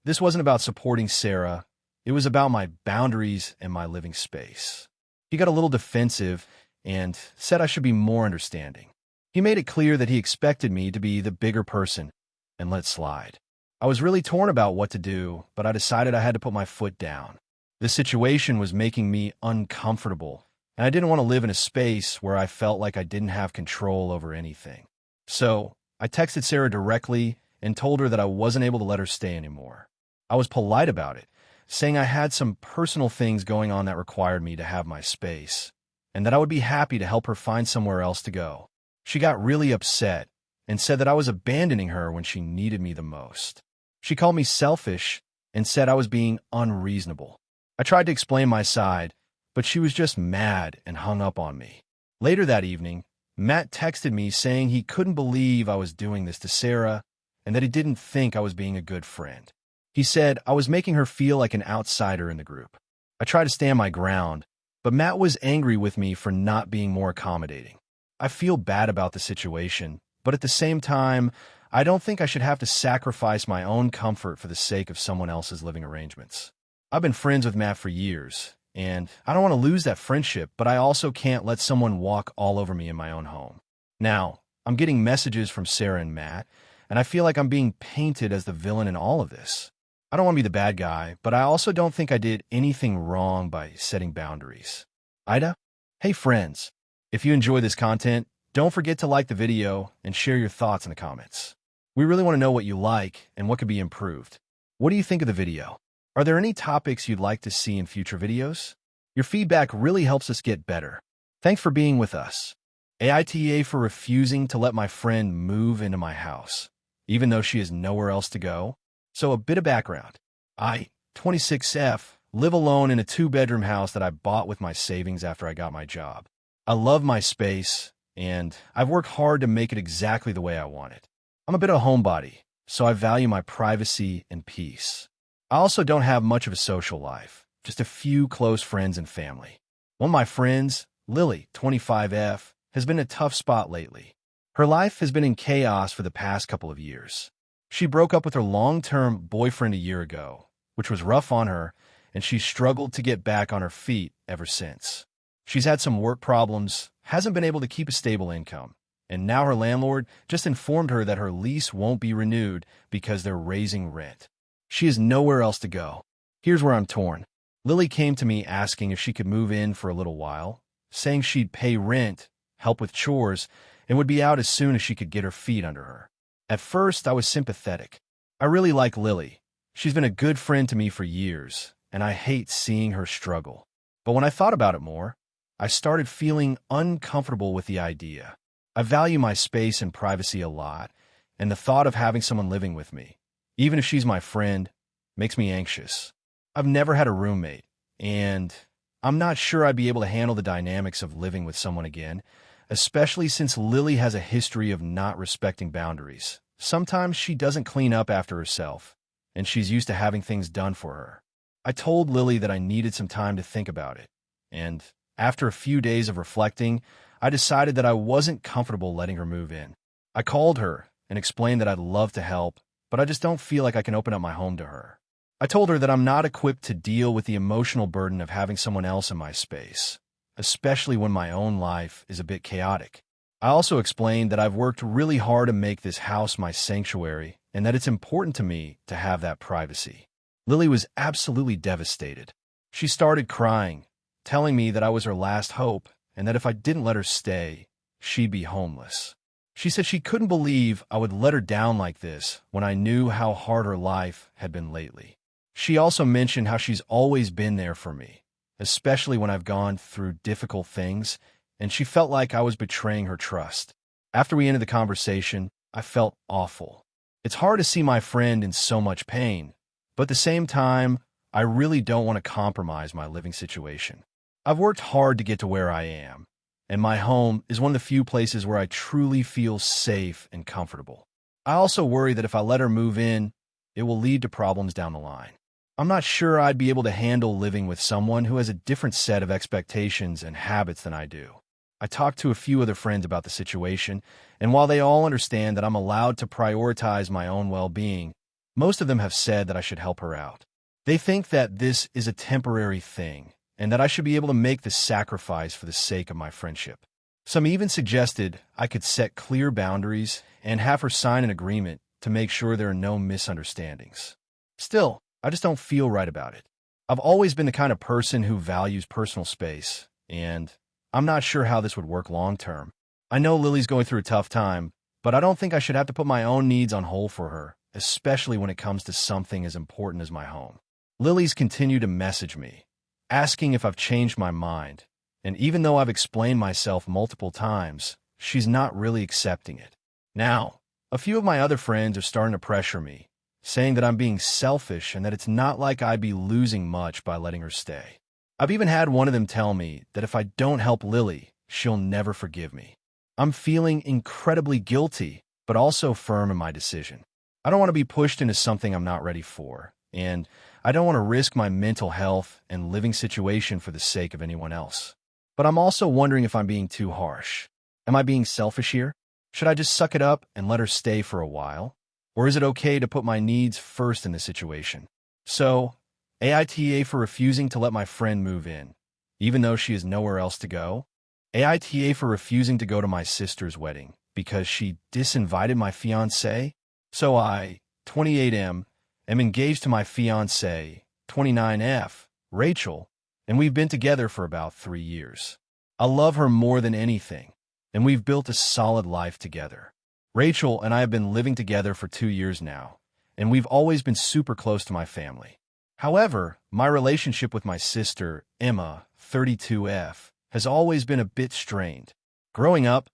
This wasn't about supporting Sarah. It was about my boundaries and my living space. He got a little defensive and said I should be more understanding. He made it clear that he expected me to be the bigger person and let it slide. I was really torn about what to do, but I decided I had to put my foot down. This situation was making me uncomfortable, and I didn't want to live in a space where I felt like I didn't have control over anything. So, I texted Sarah directly and told her that I wasn't able to let her stay anymore. I was polite about it, saying I had some personal things going on that required me to have my space, and that I would be happy to help her find somewhere else to go. She got really upset and said that I was abandoning her when she needed me the most. She called me selfish and said I was being unreasonable. I tried to explain my side, but she was just mad and hung up on me. Later that evening, Matt texted me saying he couldn't believe I was doing this to Sarah and that he didn't think I was being a good friend. He said I was making her feel like an outsider in the group. I tried to stand my ground, but Matt was angry with me for not being more accommodating. I feel bad about the situation, but at the same time, I don't think I should have to sacrifice my own comfort for the sake of someone else's living arrangements. I've been friends with Matt for years, and I don't want to lose that friendship, but I also can't let someone walk all over me in my own home. Now, I'm getting messages from Sarah and Matt, and I feel like I'm being painted as the villain in all of this. I don't want to be the bad guy, but I also don't think I did anything wrong by setting boundaries. AITA? Hey friends, if you enjoy this content, don't forget to like the video and share your thoughts in the comments. We really want to know what you like and what could be improved. What do you think of the video? Are there any topics you'd like to see in future videos? Your feedback really helps us get better. Thanks for being with us. AITA for refusing to let my friend move into my house, even though she has nowhere else to go. So a bit of background. I, 26F, live alone in a two-bedroom house that I bought with my savings after I got my job. I love my space, and I've worked hard to make it exactly the way I want it. I'm a bit of a homebody, so I value my privacy and peace. I also don't have much of a social life, just a few close friends and family. One of my friends, Lily, 25F, has been in a tough spot lately. Her life has been in chaos for the past couple of years. She broke up with her long-term boyfriend a year ago, which was rough on her, and she's struggled to get back on her feet ever since. She's had some work problems, hasn't been able to keep a stable income, and now her landlord just informed her that her lease won't be renewed because they're raising rent. She has nowhere else to go. Here's where I'm torn. Lily came to me asking if she could move in for a little while, saying she'd pay rent, help with chores, and would be out as soon as she could get her feet under her. At first, I was sympathetic. I really like Lily. She's been a good friend to me for years, and I hate seeing her struggle. But when I thought about it more, I started feeling uncomfortable with the idea. I value my space and privacy a lot, and the thought of having someone living with me, even if she's my friend, makes me anxious. I've never had a roommate, and I'm not sure I'd be able to handle the dynamics of living with someone again, especially since Lily has a history of not respecting boundaries. Sometimes she doesn't clean up after herself, and she's used to having things done for her. I told Lily that I needed some time to think about it, and after a few days of reflecting, I decided that I wasn't comfortable letting her move in. I called her and explained that I'd love to help, but I just don't feel like I can open up my home to her. I told her that I'm not equipped to deal with the emotional burden of having someone else in my space, especially when my own life is a bit chaotic. I also explained that I've worked really hard to make this house my sanctuary and that it's important to me to have that privacy. Lily was absolutely devastated. She started crying, telling me that I was her last hope and that if I didn't let her stay, she'd be homeless. She said she couldn't believe I would let her down like this when I knew how hard her life had been lately. She also mentioned how she's always been there for me, especially when I've gone through difficult things, and she felt like I was betraying her trust. After we ended the conversation, I felt awful. It's hard to see my friend in so much pain, but at the same time, I really don't want to compromise my living situation. I've worked hard to get to where I am, and my home is one of the few places where I truly feel safe and comfortable. I also worry that if I let her move in, it will lead to problems down the line. I'm not sure I'd be able to handle living with someone who has a different set of expectations and habits than I do. I talked to a few other friends about the situation, and while they all understand that I'm allowed to prioritize my own well-being, most of them have said that I should help her out. They think that this is a temporary thing, and that I should be able to make the sacrifice for the sake of my friendship. Some even suggested I could set clear boundaries and have her sign an agreement to make sure there are no misunderstandings. Still, I just don't feel right about it. I've always been the kind of person who values personal space, and I'm not sure how this would work long term. I know Lily's going through a tough time, but I don't think I should have to put my own needs on hold for her, especially when it comes to something as important as my home. Lily's continued to message me, asking if I've changed my mind, and even though I've explained myself multiple times, she's not really accepting it. Now, a few of my other friends are starting to pressure me, saying that I'm being selfish and that it's not like I'd be losing much by letting her stay. I've even had one of them tell me that if I don't help Lily, she'll never forgive me. I'm feeling incredibly guilty, but also firm in my decision. I don't want to be pushed into something I'm not ready for, and I don't want to risk my mental health and living situation for the sake of anyone else. But I'm also wondering if I'm being too harsh. Am I being selfish here? Should I just suck it up and let her stay for a while? Or is it okay to put my needs first in this situation? So, AITA for refusing to let my friend move in, even though she has nowhere else to go. AITA for refusing to go to my sister's wedding because she disinvited my fiancé. So I, 28M, am engaged to my fiancé, 29F, Rachel, and we've been together for about 3 years. I love her more than anything, and we've built a solid life together. Rachel and I have been living together for 2 years now, and we've always been super close to my family. However, my relationship with my sister, Emma, 32F, has always been a bit strained. Growing up,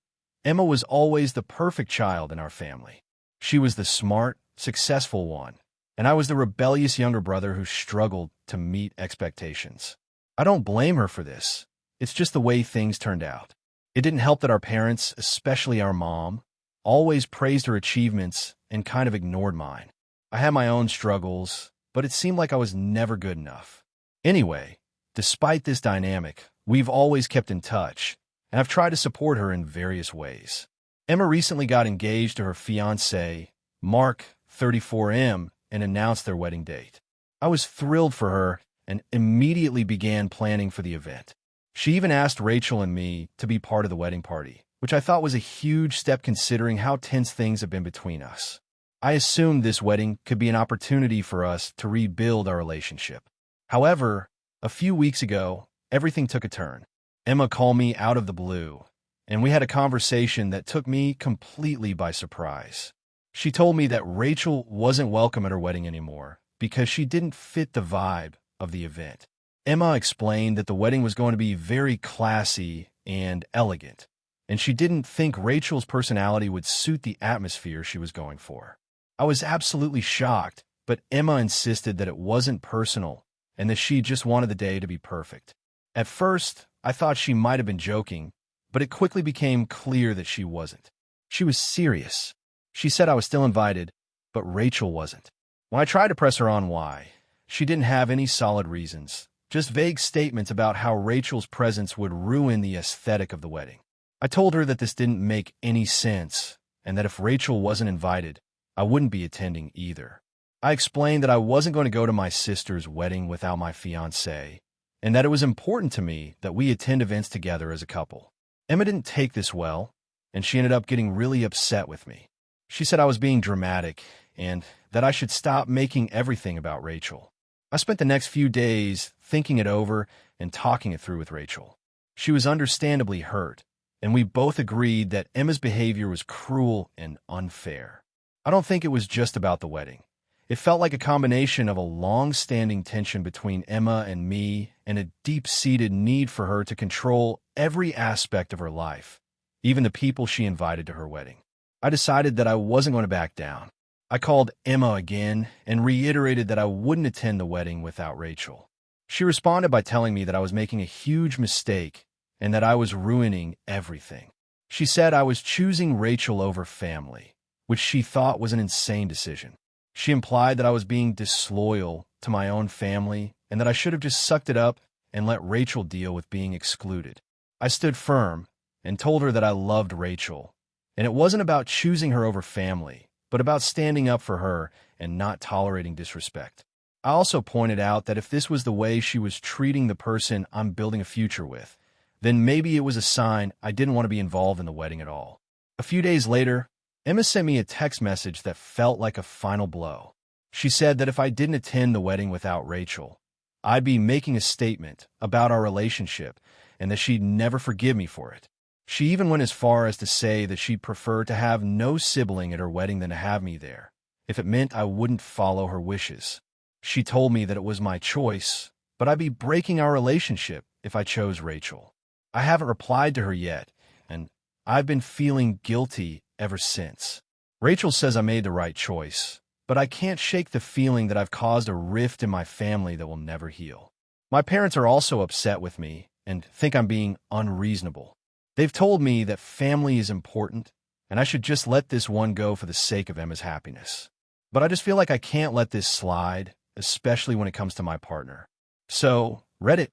Emma was always the perfect child in our family. She was the smart, successful one, and I was the rebellious younger brother who struggled to meet expectations. I don't blame her for this. It's just the way things turned out. It didn't help that our parents, especially our mom, always praised her achievements and kind of ignored mine. I had my own struggles, but it seemed like I was never good enough. Anyway, despite this dynamic, we've always kept in touch, and I've tried to support her in various ways. Emma recently got engaged to her fiancé, Mark, 34M, and announced their wedding date. I was thrilled for her and immediately began planning for the event. She even asked Rachel and me to be part of the wedding party, which I thought was a huge step considering how tense things have been between us. I assumed this wedding could be an opportunity for us to rebuild our relationship. However, a few weeks ago, everything took a turn. Emma called me out of the blue, and we had a conversation that took me completely by surprise. She told me that Rachel wasn't welcome at her wedding anymore because she didn't fit the vibe of the event. Emma explained that the wedding was going to be very classy and elegant, and she didn't think Rachel's personality would suit the atmosphere she was going for. I was absolutely shocked, but Emma insisted that it wasn't personal and that she just wanted the day to be perfect. At first, I thought she might have been joking, but it quickly became clear that she wasn't. She was serious. She said I was still invited, but Rachel wasn't. When I tried to press her on why, she didn't have any solid reasons, just vague statements about how Rachel's presence would ruin the aesthetic of the wedding. I told her that this didn't make any sense, and that if Rachel wasn't invited, I wouldn't be attending either. I explained that I wasn't going to go to my sister's wedding without my fiancé, and that it was important to me that we attend events together as a couple. Emma didn't take this well, and she ended up getting really upset with me. She said I was being dramatic, and that I should stop making everything about Rachel. I spent the next few days thinking it over and talking it through with Rachel. She was understandably hurt, and we both agreed that Emma's behavior was cruel and unfair. I don't think it was just about the wedding. It felt like a combination of a long-standing tension between Emma and me and a deep-seated need for her to control every aspect of her life, even the people she invited to her wedding. I decided that I wasn't going to back down. I called Emma again and reiterated that I wouldn't attend the wedding without Rachel. She responded by telling me that I was making a huge mistake and that I was ruining everything. She said I was choosing Rachel over family, which she thought was an insane decision. She implied that I was being disloyal to my own family and that I should have just sucked it up and let Rachel deal with being excluded. I stood firm and told her that I loved Rachel, and it wasn't about choosing her over family, but about standing up for her and not tolerating disrespect. I also pointed out that if this was the way she was treating the person I'm building a future with, then maybe it was a sign I didn't want to be involved in the wedding at all. A few days later, Emma sent me a text message that felt like a final blow. She said that if I didn't attend the wedding without Rachel, I'd be making a statement about our relationship and that she'd never forgive me for it. She even went as far as to say that she'd prefer to have no sibling at her wedding than to have me there, if it meant I wouldn't follow her wishes. She told me that it was my choice, but I'd be breaking our relationship if I chose Rachel. I haven't replied to her yet, and I've been feeling guilty ever since. Rachel says I made the right choice, but I can't shake the feeling that I've caused a rift in my family that will never heal. My parents are also upset with me and think I'm being unreasonable. They've told me that family is important, and I should just let this one go for the sake of Emma's happiness. But I just feel like I can't let this slide, especially when it comes to my partner. So, Reddit,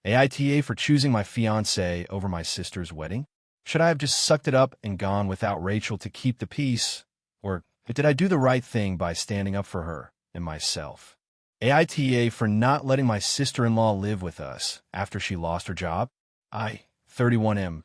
AITA for choosing my fiancé over my sister's wedding? Should I have just sucked it up and gone without Rachel to keep the peace? Or did I do the right thing by standing up for her and myself? AITA for not letting my sister-in-law live with us after she lost her job? I, 31M,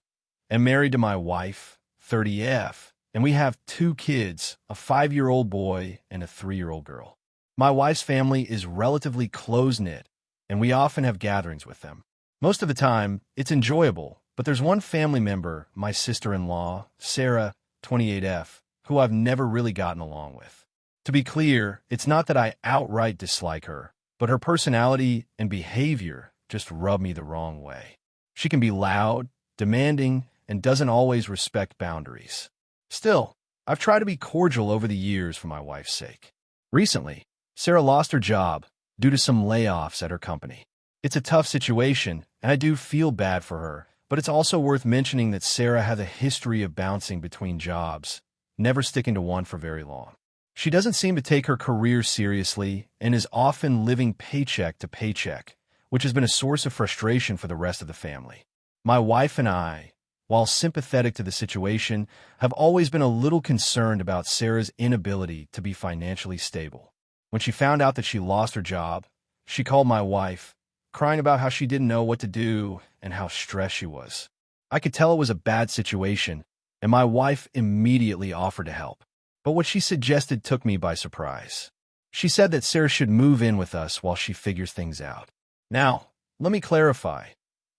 am married to my wife, 30F, and we have 2 kids, a 5-year-old boy and a 3-year-old girl. My wife's family is relatively close-knit, and we often have gatherings with them. Most of the time, it's enjoyable, but there's one family member, my sister-in-law, Sarah, 28F, who I've never really gotten along with. To be clear, it's not that I outright dislike her, but her personality and behavior just rub me the wrong way. She can be loud, demanding, and doesn't always respect boundaries. Still, I've tried to be cordial over the years for my wife's sake. Recently, Sarah lost her job due to some layoffs at her company. It's a tough situation, and I do feel bad for her, but it's also worth mentioning that Sarah has a history of bouncing between jobs, never sticking to one for very long. She doesn't seem to take her career seriously and is often living paycheck to paycheck, which has been a source of frustration for the rest of the family. My wife and I, while sympathetic to the situation, have always been a little concerned about Sarah's inability to be financially stable. When she found out that she lost her job, she called my wife, crying about how she didn't know what to do and how stressed she was. I could tell it was a bad situation, and my wife immediately offered to help. But what she suggested took me by surprise. She said that Sarah should move in with us while she figures things out. Now, let me clarify.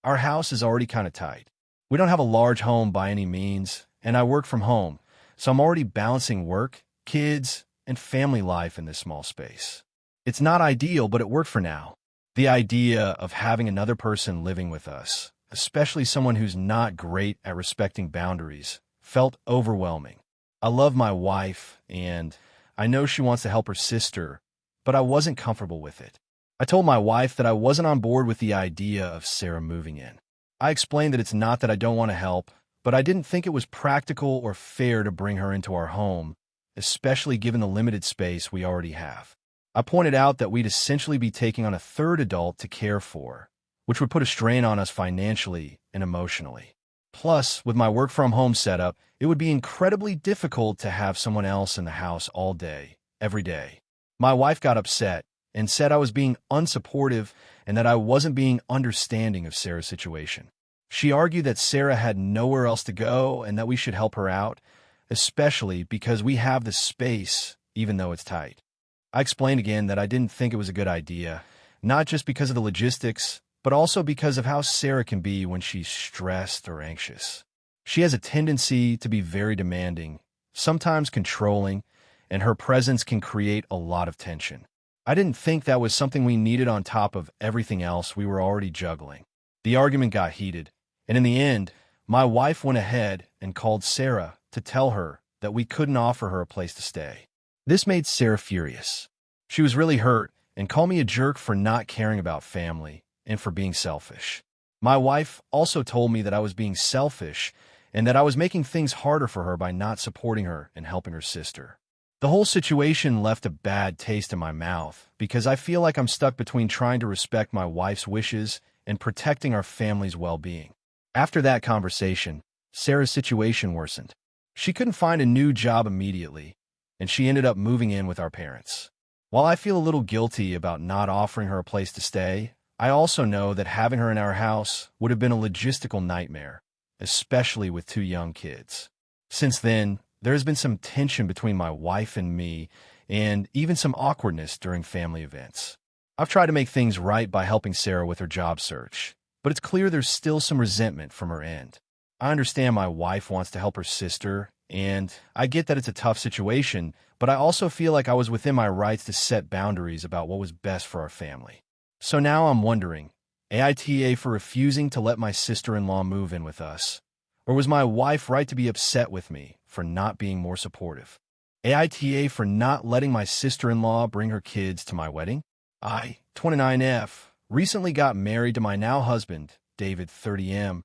Our house is already kind of tight. We don't have a large home by any means, and I work from home, so I'm already balancing work, kids, and family life in this small space. It's not ideal, but it worked for now. The idea of having another person living with us, especially someone who's not great at respecting boundaries, felt overwhelming. I love my wife, and I know she wants to help her sister, but I wasn't comfortable with it. I told my wife that I wasn't on board with the idea of Sarah moving in. I explained that it's not that I don't want to help, but I didn't think it was practical or fair to bring her into our home, especially given the limited space we already have. I pointed out that we'd essentially be taking on a third adult to care for, which would put a strain on us financially and emotionally. Plus, with my work-from-home setup, it would be incredibly difficult to have someone else in the house all day, every day. My wife got upset and said I was being unsupportive and that I wasn't being understanding of Sarah's situation. She argued that Sarah had nowhere else to go and that we should help her out, especially because we have the space, even though it's tight. I explained again that I didn't think it was a good idea, not just because of the logistics, but also because of how Sarah can be when she's stressed or anxious. She has a tendency to be very demanding, sometimes controlling, and her presence can create a lot of tension. I didn't think that was something we needed on top of everything else we were already juggling. The argument got heated, and in the end, my wife went ahead and called Sarah to tell her that we couldn't offer her a place to stay. This made Sarah furious. She was really hurt and called me a jerk for not caring about family and for being selfish. My wife also told me that I was being selfish and that I was making things harder for her by not supporting her and helping her sister. The whole situation left a bad taste in my mouth because I feel like I'm stuck between trying to respect my wife's wishes and protecting our family's well-being. After that conversation, Sarah's situation worsened. She couldn't find a new job immediately, and she ended up moving in with our parents. While I feel a little guilty about not offering her a place to stay, I also know that having her in our house would have been a logistical nightmare, especially with 2 young kids. Since then, there has been some tension between my wife and me, and even some awkwardness during family events. I've tried to make things right by helping Sarah with her job search, but it's clear there's still some resentment from her end. I understand my wife wants to help her sister, and I get that it's a tough situation, but I also feel like I was within my rights to set boundaries about what was best for our family. So now I'm wondering, AITA for refusing to let my sister-in-law move in with us? Or was my wife right to be upset with me for not being more supportive? AITA for not letting my sister-in-law bring her kids to my wedding? I, 29F, recently got married to my now husband, David, 30M.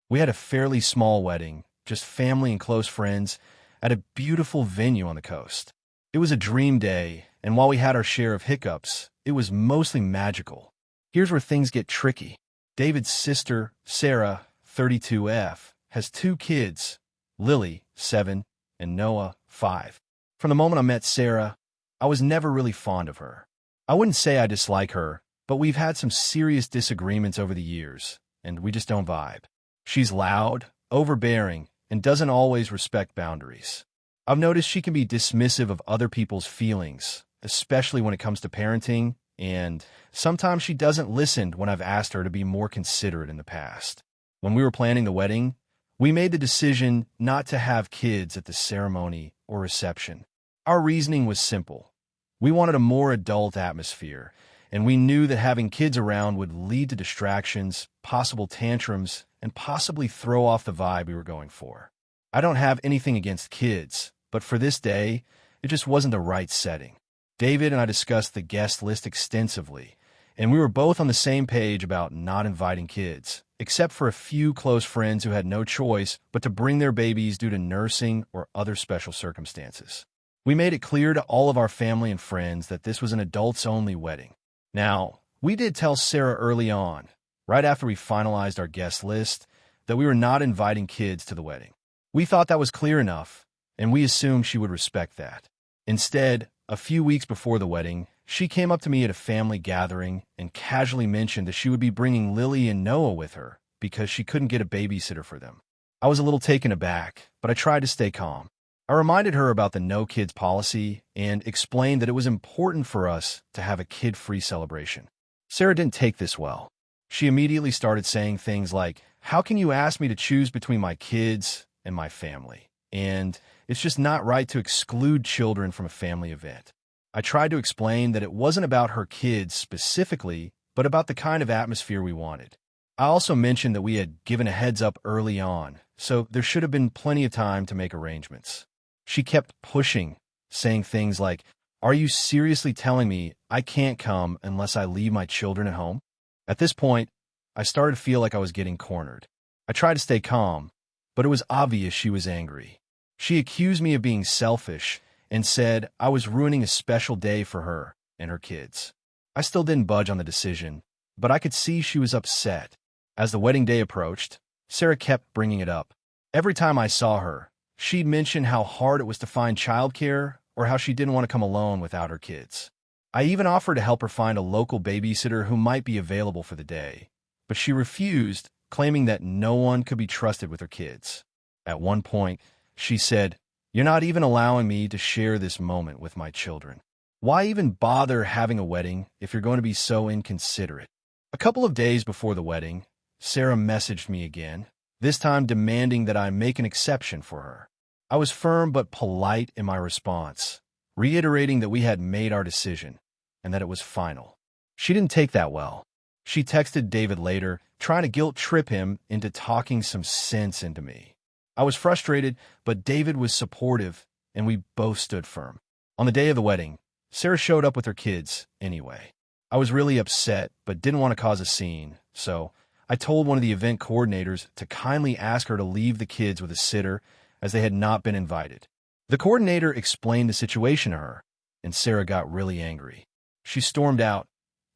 We had a fairly small wedding, just family and close friends, at a beautiful venue on the coast. It was a dream day, and while we had our share of hiccups, it was mostly magical. Here's where things get tricky. David's sister, Sarah, 32F, has 2 kids, Lily, 7, and Noah, 5. From the moment I met Sarah, I was never really fond of her. I wouldn't say I dislike her, but we've had some serious disagreements over the years, and we just don't vibe. She's loud, overbearing, and doesn't always respect boundaries. I've noticed she can be dismissive of other people's feelings, especially when it comes to parenting, and sometimes she doesn't listen when I've asked her to be more considerate in the past. When we were planning the wedding, we made the decision not to have kids at the ceremony or reception. Our reasoning was simple. We wanted a more adult atmosphere, and we knew that having kids around would lead to distractions, possible tantrums, and possibly throw off the vibe we were going for. I don't have anything against kids, but for this day, it just wasn't the right setting. David and I discussed the guest list extensively, and we were both on the same page about not inviting kids, except for a few close friends who had no choice but to bring their babies due to nursing or other special circumstances. We made it clear to all of our family and friends that this was an adults-only wedding. Now, we did tell Sarah early on, right after we finalized our guest list, that we were not inviting kids to the wedding. We thought that was clear enough, and we assumed she would respect that. Instead, a few weeks before the wedding, she came up to me at a family gathering and casually mentioned that she would be bringing Lily and Noah with her because she couldn't get a babysitter for them. I was a little taken aback, but I tried to stay calm. I reminded her about the no kids policy and explained that it was important for us to have a kid-free celebration. Sarah didn't take this well. She immediately started saying things like, "How can you ask me to choose between my kids and my family? And it's just not right to exclude children from a family event." I tried to explain that it wasn't about her kids specifically, but about the kind of atmosphere we wanted. I also mentioned that we had given a heads up early on, so there should have been plenty of time to make arrangements. She kept pushing, saying things like, "Are you seriously telling me I can't come unless I leave my children at home?" At this point, I started to feel like I was getting cornered. I tried to stay calm, but it was obvious she was angry. She accused me of being selfish and said I was ruining a special day for her and her kids. I still didn't budge on the decision, but I could see she was upset. As the wedding day approached, Sarah kept bringing it up. Every time I saw her, she'd mention how hard it was to find childcare or how she didn't want to come alone without her kids. I even offered to help her find a local babysitter who might be available for the day, but she refused, claiming that no one could be trusted with her kids. At one point, she said, "You're not even allowing me to share this moment with my children. Why even bother having a wedding if you're going to be so inconsiderate?" A couple of days before the wedding, Sarah messaged me again, this time demanding that I make an exception for her. I was firm but polite in my response, reiterating that we had made our decision and that it was final. She didn't take that well. She texted David later, trying to guilt trip him into talking some sense into me. I was frustrated, but David was supportive, and we both stood firm. On the day of the wedding, Sarah showed up with her kids anyway. I was really upset, but didn't want to cause a scene, so I told one of the event coordinators to kindly ask her to leave the kids with a sitter, as they had not been invited. The coordinator explained the situation to her, and Sarah got really angry. She stormed out,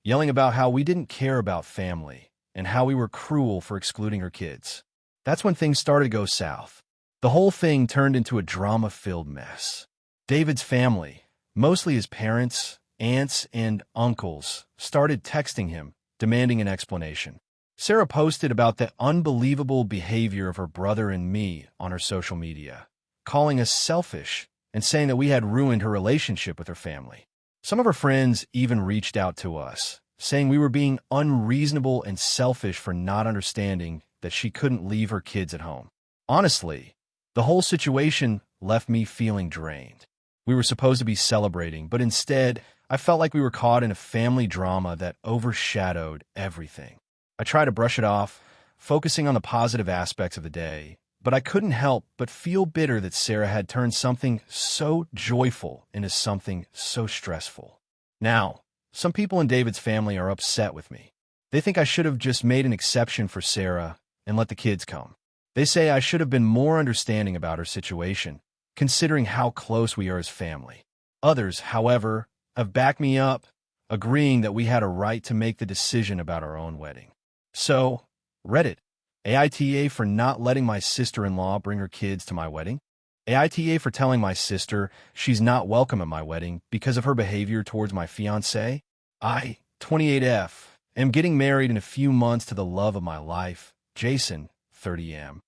yelling about how we didn't care about family and how we were cruel for excluding her kids. That's when things started to go south. The whole thing turned into a drama-filled mess. David's family, mostly his parents, aunts, and uncles, started texting him, demanding an explanation. Sarah posted about the unbelievable behavior of her brother and me on her social media, calling us selfish and saying that we had ruined her relationship with her family. Some of her friends even reached out to us, saying we were being unreasonable and selfish for not understanding that she couldn't leave her kids at home. Honestly, the whole situation left me feeling drained. We were supposed to be celebrating, but instead, I felt like we were caught in a family drama that overshadowed everything. I tried to brush it off, focusing on the positive aspects of the day, but I couldn't help but feel bitter that Sarah had turned something so joyful into something so stressful. Now, some people in David's family are upset with me. They think I should have just made an exception for Sarah and let the kids come. They say I should have been more understanding about her situation, considering how close we are as family. Others, however, have backed me up, agreeing that we had a right to make the decision about our own wedding. So, Reddit, AITA for not letting my sister-in-law bring her kids to my wedding. AITA for telling my sister she's not welcome at my wedding because of her behavior towards my fiancé. I, 28F, am getting married in a few months to the love of my life, Jason, 30M.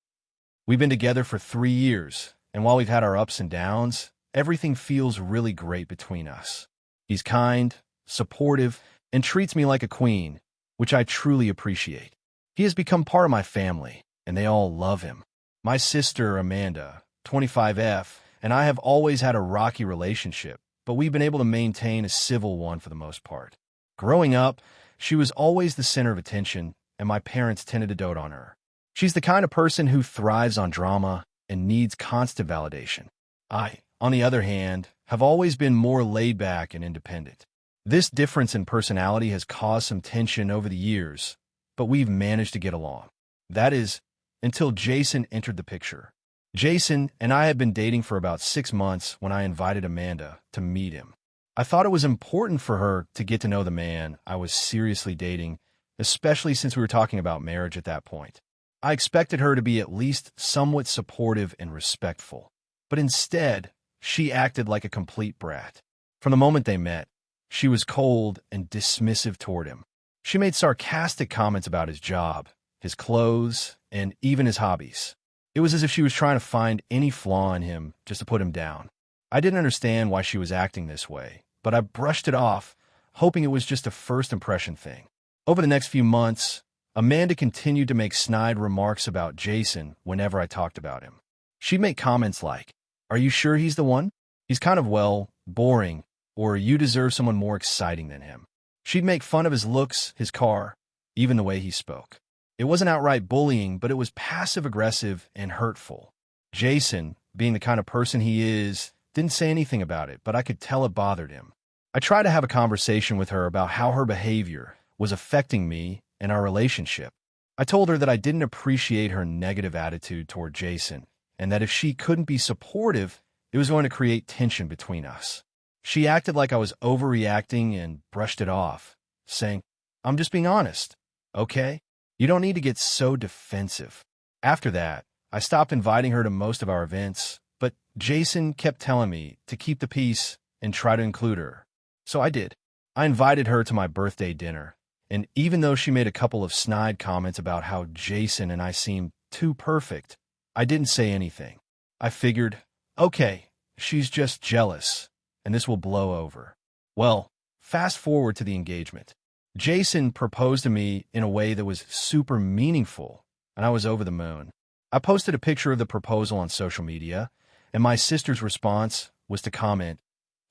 We've been together for 3 years, and while we've had our ups and downs, everything feels really great between us. He's kind, supportive, and treats me like a queen, which I truly appreciate. He has become part of my family, and they all love him. My sister, Amanda, 25F, and I have always had a rocky relationship, but we've been able to maintain a civil one for the most part. Growing up, she was always the center of attention, and my parents tended to dote on her. She's the kind of person who thrives on drama and needs constant validation. I, on the other hand, have always been more laid back and independent. This difference in personality has caused some tension over the years, but we've managed to get along. That is, until Jason entered the picture. Jason and I had been dating for about 6 months when I invited Amanda to meet him. I thought it was important for her to get to know the man I was seriously dating, especially since we were talking about marriage at that point. I expected her to be at least somewhat supportive and respectful, but instead, she acted like a complete brat. From the moment they met, she was cold and dismissive toward him. She made sarcastic comments about his job, his clothes, and even his hobbies. It was as if she was trying to find any flaw in him just to put him down. I didn't understand why she was acting this way, but I brushed it off, hoping it was just a first impression thing. Over the next few months, Amanda continued to make snide remarks about Jason whenever I talked about him. She'd make comments like, "Are you sure he's the one? He's kind of, well, boring," or "You deserve someone more exciting than him." She'd make fun of his looks, his car, even the way he spoke. It wasn't outright bullying, but it was passive-aggressive and hurtful. Jason, being the kind of person he is, didn't say anything about it, but I could tell it bothered him. I tried to have a conversation with her about how her behavior was affecting me and our relationship. I told her that I didn't appreciate her negative attitude toward Jason, and that if she couldn't be supportive, it was going to create tension between us. She acted like I was overreacting and brushed it off, saying, "I'm just being honest, okay? You don't need to get so defensive." After that, I stopped inviting her to most of our events, but Jason kept telling me to keep the peace and try to include her. So I did. I invited her to my birthday dinner, and even though she made a couple of snide comments about how Jason and I seemed too perfect, I didn't say anything. I figured, okay, she's just jealous, and this will blow over. Well, fast forward to the engagement. Jason proposed to me in a way that was super meaningful, and I was over the moon. I posted a picture of the proposal on social media, and my sister's response was to comment,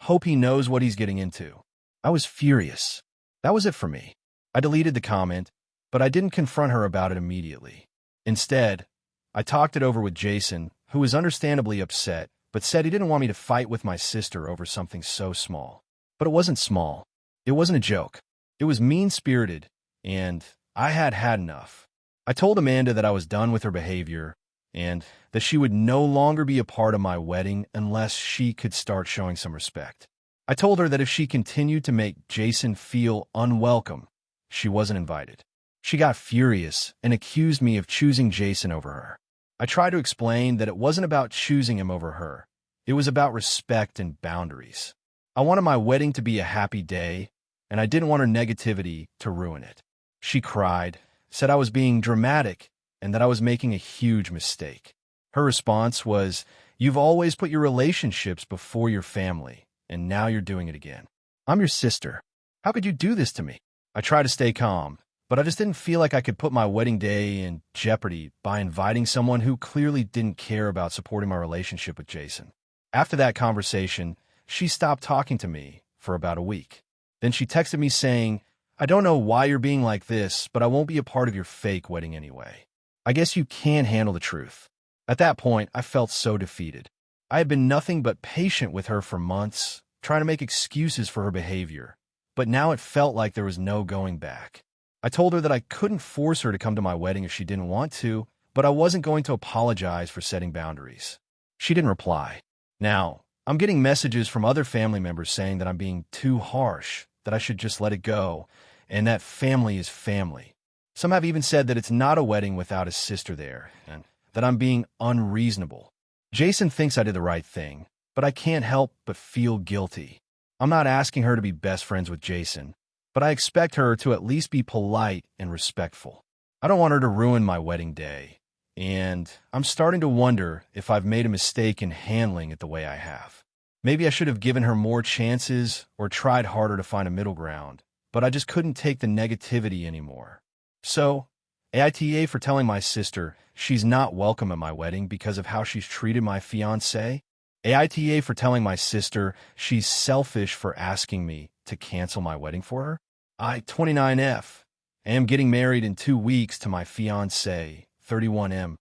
"Hope he knows what he's getting into." I was furious. That was it for me. I deleted the comment, but I didn't confront her about it immediately. Instead, I talked it over with Jason, who was understandably upset, but said he didn't want me to fight with my sister over something so small. But it wasn't small. It wasn't a joke. It was mean-spirited, and I had had enough. I told Amanda that I was done with her behavior, and that she would no longer be a part of my wedding unless she could start showing some respect. I told her that if she continued to make Jason feel unwelcome, she wasn't invited. She got furious and accused me of choosing Jason over her. I tried to explain that it wasn't about choosing him over her. It was about respect and boundaries. I wanted my wedding to be a happy day, and I didn't want her negativity to ruin it. She cried, said I was being dramatic, and that I was making a huge mistake. Her response was, "You've always put your relationships before your family, and now you're doing it again. I'm your sister. How could you do this to me?" I tried to stay calm, but I just didn't feel like I could put my wedding day in jeopardy by inviting someone who clearly didn't care about supporting my relationship with Jason. After that conversation, she stopped talking to me for about a week. Then she texted me saying, "I don't know why you're being like this, but I won't be a part of your fake wedding anyway. I guess you can't handle the truth." At that point, I felt so defeated. I had been nothing but patient with her for months, trying to make excuses for her behavior, but now it felt like there was no going back. I told her that I couldn't force her to come to my wedding if she didn't want to, but I wasn't going to apologize for setting boundaries. She didn't reply. Now, I'm getting messages from other family members saying that I'm being too harsh, that I should just let it go, and that family is family. Some have even said that it's not a wedding without his sister there, and that I'm being unreasonable. Jason thinks I did the right thing, but I can't help but feel guilty. I'm not asking her to be best friends with Jason, but I expect her to at least be polite and respectful. I don't want her to ruin my wedding day, and I'm starting to wonder if I've made a mistake in handling it the way I have. Maybe I should have given her more chances or tried harder to find a middle ground, but I just couldn't take the negativity anymore. So, AITA for telling my sister she's not welcome at my wedding because of how she's treated my fiancé. AITA for telling my sister she's selfish for asking me to cancel my wedding for her. I, 29F, am getting married in 2 weeks to my fiancé, 31M.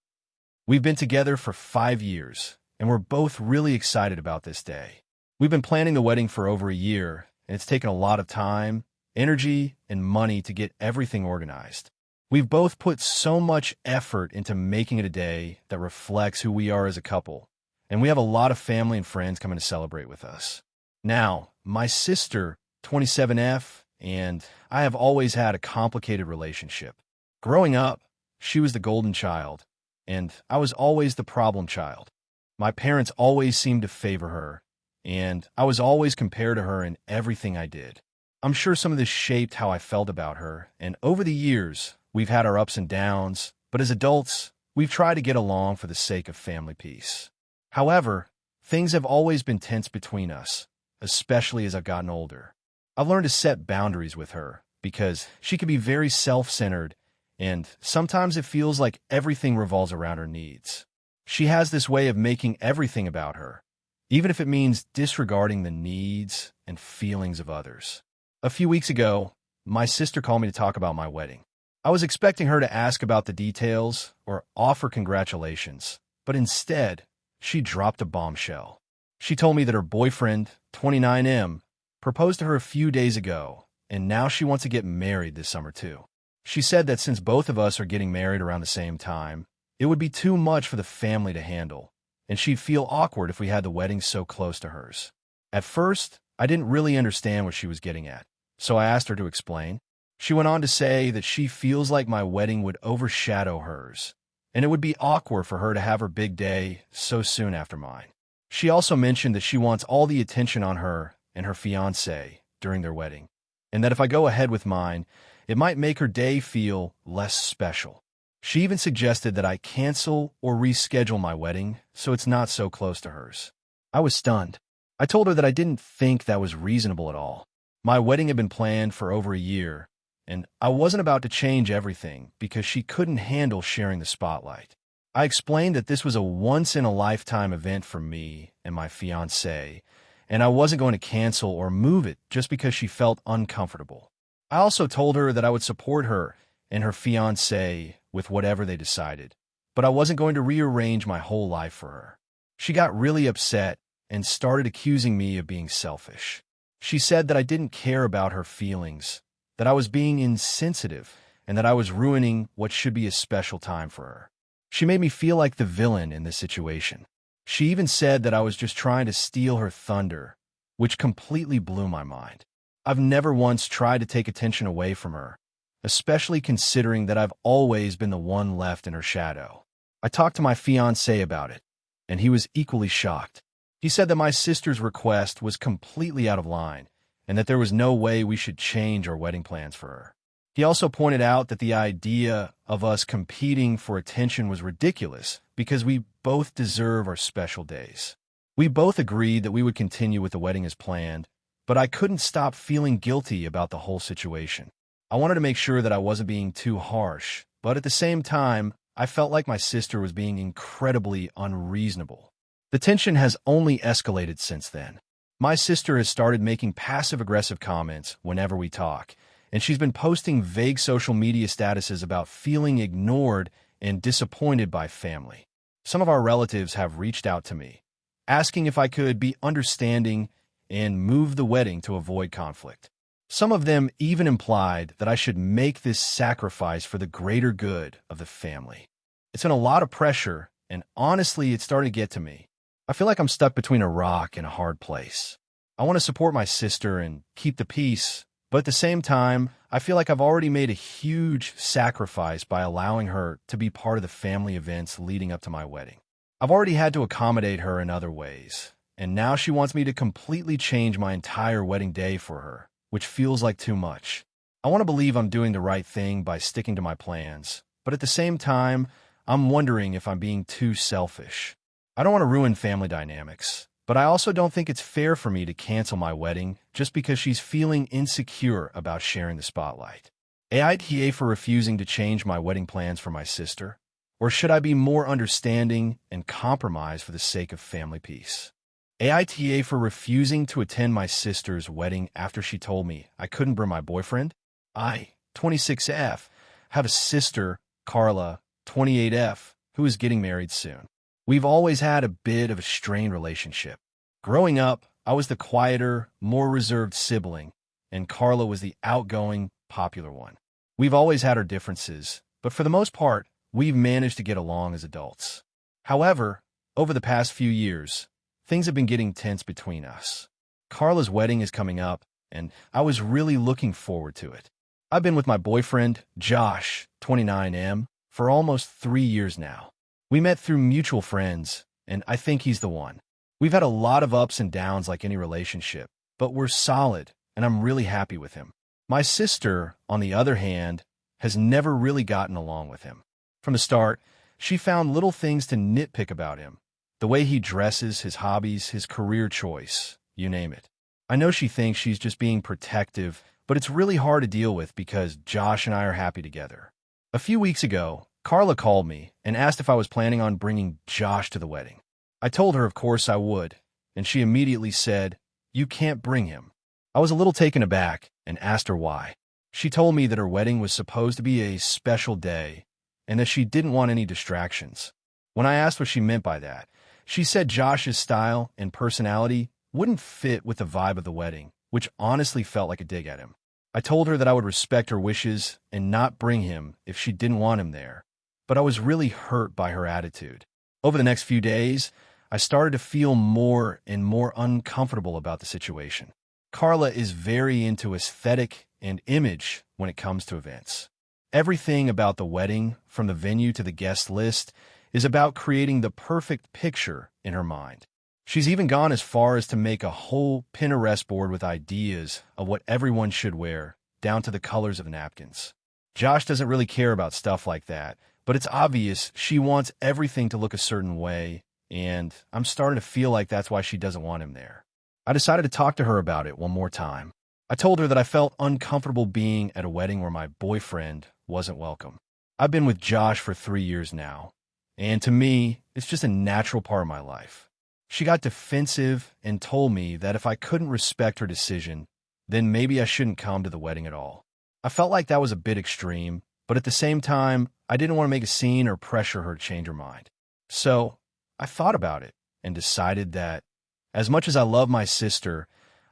We've been together for 5 years, and we're both really excited about this day. We've been planning the wedding for over a year, and it's taken a lot of time, energy, and money to get everything organized. We've both put so much effort into making it a day that reflects who we are as a couple, and we have a lot of family and friends coming to celebrate with us. Now, my sister, 27F, and I have always had a complicated relationship. Growing up, she was the golden child, and I was always the problem child. My parents always seemed to favor her, and I was always compared to her in everything I did. I'm sure some of this shaped how I felt about her, and over the years, we've had our ups and downs, but as adults, we've tried to get along for the sake of family peace. However, things have always been tense between us, especially as I've gotten older. I've learned to set boundaries with her because she can be very self-centered, and sometimes it feels like everything revolves around her needs. She has this way of making everything about her, even if it means disregarding the needs and feelings of others. A few weeks ago, my sister called me to talk about my wedding. I was expecting her to ask about the details or offer congratulations, but instead, she dropped a bombshell. She told me that her boyfriend, 29M, proposed to her a few days ago, and now she wants to get married this summer too. She said that since both of us are getting married around the same time, it would be too much for the family to handle, and she'd feel awkward if we had the wedding so close to hers. At first, I didn't really understand what she was getting at, so I asked her to explain. She went on to say that she feels like my wedding would overshadow hers, and it would be awkward for her to have her big day so soon after mine. She also mentioned that she wants all the attention on her and her fiancé during their wedding, and that if I go ahead with mine, it might make her day feel less special. She even suggested that I cancel or reschedule my wedding so it's not so close to hers. I was stunned. I told her that I didn't think that was reasonable at all. My wedding had been planned for over a year, and I wasn't about to change everything because she couldn't handle sharing the spotlight. I explained that this was a once-in-a-lifetime event for me and my fiancé, and I wasn't going to cancel or move it just because she felt uncomfortable. I also told her that I would support her and her fiancé with whatever they decided, but I wasn't going to rearrange my whole life for her. She got really upset and started accusing me of being selfish. She said that I didn't care about her feelings, that I was being insensitive, and that I was ruining what should be a special time for her. She made me feel like the villain in this situation. She even said that I was just trying to steal her thunder, which completely blew my mind. I've never once tried to take attention away from her, especially considering that I've always been the one left in her shadow. I talked to my fiancé about it, and he was equally shocked. He said that my sister's request was completely out of line, and that there was no way we should change our wedding plans for her. He also pointed out that the idea of us competing for attention was ridiculous because we both deserve our special days. We both agreed that we would continue with the wedding as planned, but I couldn't stop feeling guilty about the whole situation. I wanted to make sure that I wasn't being too harsh, but at the same time, I felt like my sister was being incredibly unreasonable. The tension has only escalated since then. My sister has started making passive-aggressive comments whenever we talk, and she's been posting vague social media statuses about feeling ignored and disappointed by family. Some of our relatives have reached out to me, asking if I could be understanding and move the wedding to avoid conflict. Some of them even implied that I should make this sacrifice for the greater good of the family. It's been a lot of pressure, and honestly, it's starting to get to me. I feel like I'm stuck between a rock and a hard place. I want to support my sister and keep the peace, but at the same time, I feel like I've already made a huge sacrifice by allowing her to be part of the family events leading up to my wedding. I've already had to accommodate her in other ways, and now she wants me to completely change my entire wedding day for her, which feels like too much. I want to believe I'm doing the right thing by sticking to my plans, but at the same time, I'm wondering if I'm being too selfish. I don't want to ruin family dynamics, but I also don't think it's fair for me to cancel my wedding just because she's feeling insecure about sharing the spotlight. AITA for refusing to change my wedding plans for my sister? Or should I be more understanding and compromise for the sake of family peace? AITA for refusing to attend my sister's wedding after she told me I couldn't bring my boyfriend? I, 26F, have a sister, Carla, 28F, who is getting married soon. We've always had a bit of a strained relationship. Growing up, I was the quieter, more reserved sibling, and Carla was the outgoing, popular one. We've always had our differences, but for the most part, we've managed to get along as adults. However, over the past few years, things have been getting tense between us. Carla's wedding is coming up, and I was really looking forward to it. I've been with my boyfriend, Josh, 29M, for almost 3 years now. We met through mutual friends, and I think he's the one. We've had a lot of ups and downs like any relationship, but we're solid, and I'm really happy with him. My sister, on the other hand, has never really gotten along with him. From the start, she found little things to nitpick about him. The way he dresses, his hobbies, his career choice, you name it. I know she thinks she's just being protective, but it's really hard to deal with because Josh and I are happy together. A few weeks ago, Carla called me and asked if I was planning on bringing Josh to the wedding. I told her of course I would, and she immediately said, "You can't bring him." I was a little taken aback and asked her why. She told me that her wedding was supposed to be a special day and that she didn't want any distractions. When I asked what she meant by that, she said Josh's style and personality wouldn't fit with the vibe of the wedding, which honestly felt like a dig at him. I told her that I would respect her wishes and not bring him if she didn't want him there, but I was really hurt by her attitude. Over the next few days, I started to feel more and more uncomfortable about the situation. Carla is very into aesthetic and image when it comes to events. Everything about the wedding, from the venue to the guest list, is about creating the perfect picture in her mind. She's even gone as far as to make a whole Pinterest board with ideas of what everyone should wear, down to the colors of napkins. Josh doesn't really care about stuff like that, but it's obvious she wants everything to look a certain way, and I'm starting to feel like that's why she doesn't want him there. I decided to talk to her about it one more time. I told her that I felt uncomfortable being at a wedding where my boyfriend wasn't welcome. I've been with Josh for 3 years now, and to me, it's just a natural part of my life. She got defensive and told me that if I couldn't respect her decision, then maybe I shouldn't come to the wedding at all. I felt like that was a bit extreme, but at the same time, I didn't want to make a scene or pressure her to change her mind. So I thought about it and decided that, as much as I love my sister,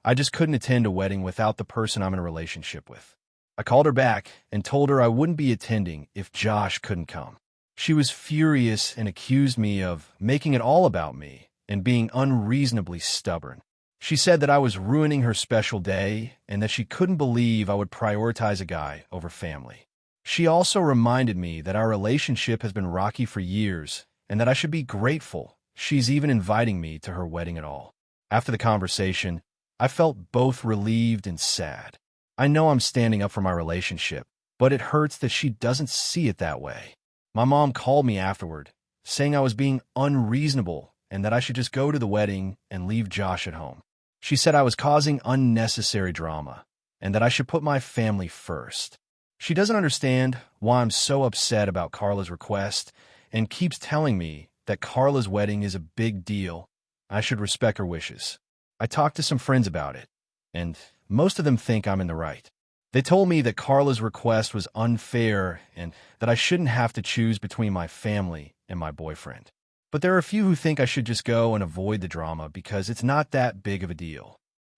I just couldn't attend a wedding without the person I'm in a relationship with. I called her back and told her I wouldn't be attending if Josh couldn't come. She was furious and accused me of making it all about me and being unreasonably stubborn. She said that I was ruining her special day and that she couldn't believe I would prioritize a guy over family. She also reminded me that our relationship has been rocky for years and that I should be grateful she's even inviting me to her wedding at all. After the conversation, I felt both relieved and sad. I know I'm standing up for my relationship, but it hurts that she doesn't see it that way. My mom called me afterward, saying I was being unreasonable and that I should just go to the wedding and leave Josh at home. She said I was causing unnecessary drama and that I should put my family first. She doesn't understand why I'm so upset about Carla's request and keeps telling me that Carla's wedding is a big deal. I should respect her wishes. I talked to some friends about it, and most of them think I'm in the right. They told me that Carla's request was unfair and that I shouldn't have to choose between my family and my boyfriend. But there are a few who think I should just go and avoid the drama because it's not that big of a deal.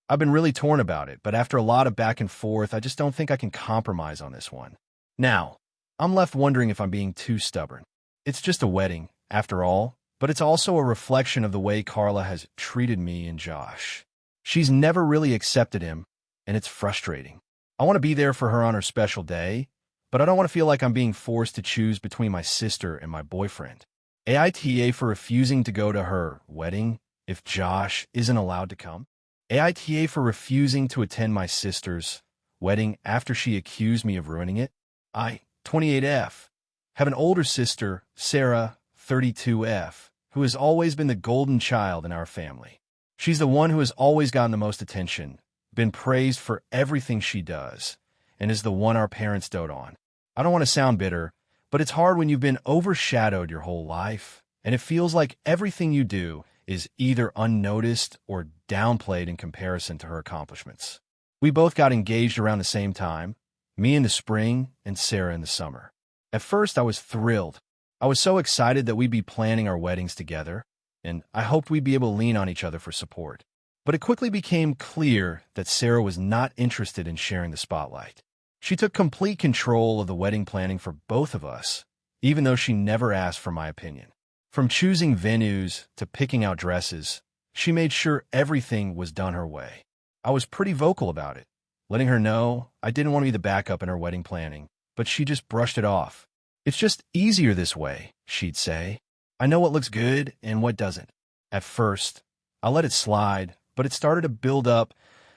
I've been really torn about it, but after a lot of back and forth, I just don't think I can compromise on this one. Now, I'm left wondering if I'm being too stubborn. It's just a wedding, after all, but it's also a reflection of the way Carla has treated me and Josh. She's never really accepted him, and it's frustrating. I want to be there for her on her special day, but I don't want to feel like I'm being forced to choose between my sister and my boyfriend. AITA for refusing to go to her wedding if Josh isn't allowed to come. AITA for refusing to attend my sister's wedding after she accused me of ruining it. I, 28F, have an older sister, Sarah, 32F, who has always been the golden child in our family. She's the one who has always gotten the most attention, been praised for everything she does, and is the one our parents dote on. I don't want to sound bitter, but it's hard when you've been overshadowed your whole life, and it feels like everything you do is either unnoticed or downplayed in comparison to her accomplishments. We both got engaged around the same time, me in the spring and Sarah in the summer. At first, I was thrilled. I was so excited that we'd be planning our weddings together, and I hoped we'd be able to lean on each other for support. But it quickly became clear that Sarah was not interested in sharing the spotlight. She took complete control of the wedding planning for both of us, even though she never asked for my opinion. From choosing venues to picking out dresses, she made sure everything was done her way. I was pretty vocal about it, letting her know I didn't want to be the backup in her wedding planning, but she just brushed it off. "It's just easier this way," she'd say. "I know what looks good and what doesn't." At first, I let it slide, but it started to build up,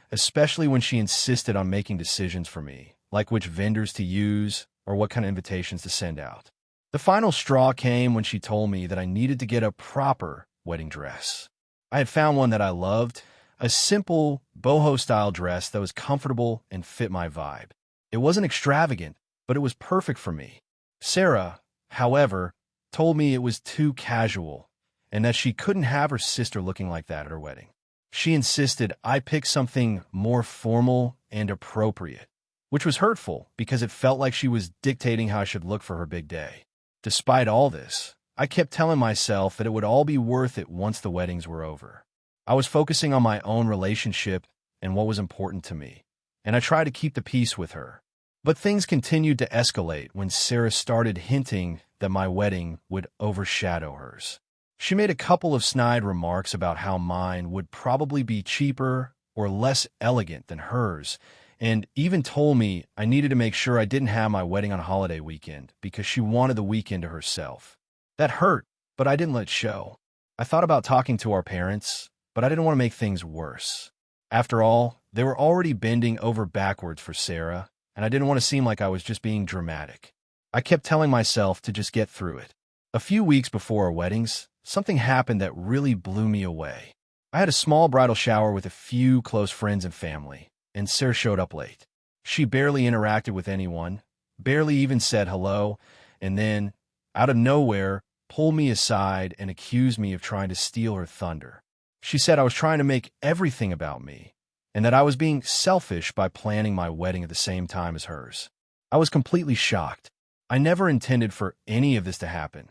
especially when she insisted on making decisions for me, like which vendors to use or what kind of invitations to send out. The final straw came when she told me that I needed to get a proper wedding dress. I had found one that I loved, a simple boho-style dress that was comfortable and fit my vibe. It wasn't extravagant, but it was perfect for me. Sarah, however, told me it was too casual and that she couldn't have her sister looking like that at her wedding. She insisted I pick something more formal and appropriate, which was hurtful because it felt like she was dictating how I should look for her big day. Despite all this, I kept telling myself that it would all be worth it once the weddings were over. I was focusing on my own relationship and what was important to me, and I tried to keep the peace with her. But things continued to escalate when Sarah started hinting that my wedding would overshadow hers. She made a couple of snide remarks about how mine would probably be cheaper or less elegant than hers, and even told me I needed to make sure I didn't have my wedding on a holiday weekend because she wanted the weekend to herself. That hurt, but I didn't let it show. I thought about talking to our parents, but I didn't want to make things worse. After all, they were already bending over backwards for Sarah, and I didn't want to seem like I was just being dramatic. I kept telling myself to just get through it. A few weeks before our weddings, something happened that really blew me away. I had a small bridal shower with a few close friends and family, and Sarah showed up late. She barely interacted with anyone, barely even said hello, and then, out of nowhere, pulled me aside and accused me of trying to steal her thunder. She said I was trying to make everything about me, and that I was being selfish by planning my wedding at the same time as hers. I was completely shocked. I never intended for any of this to happen.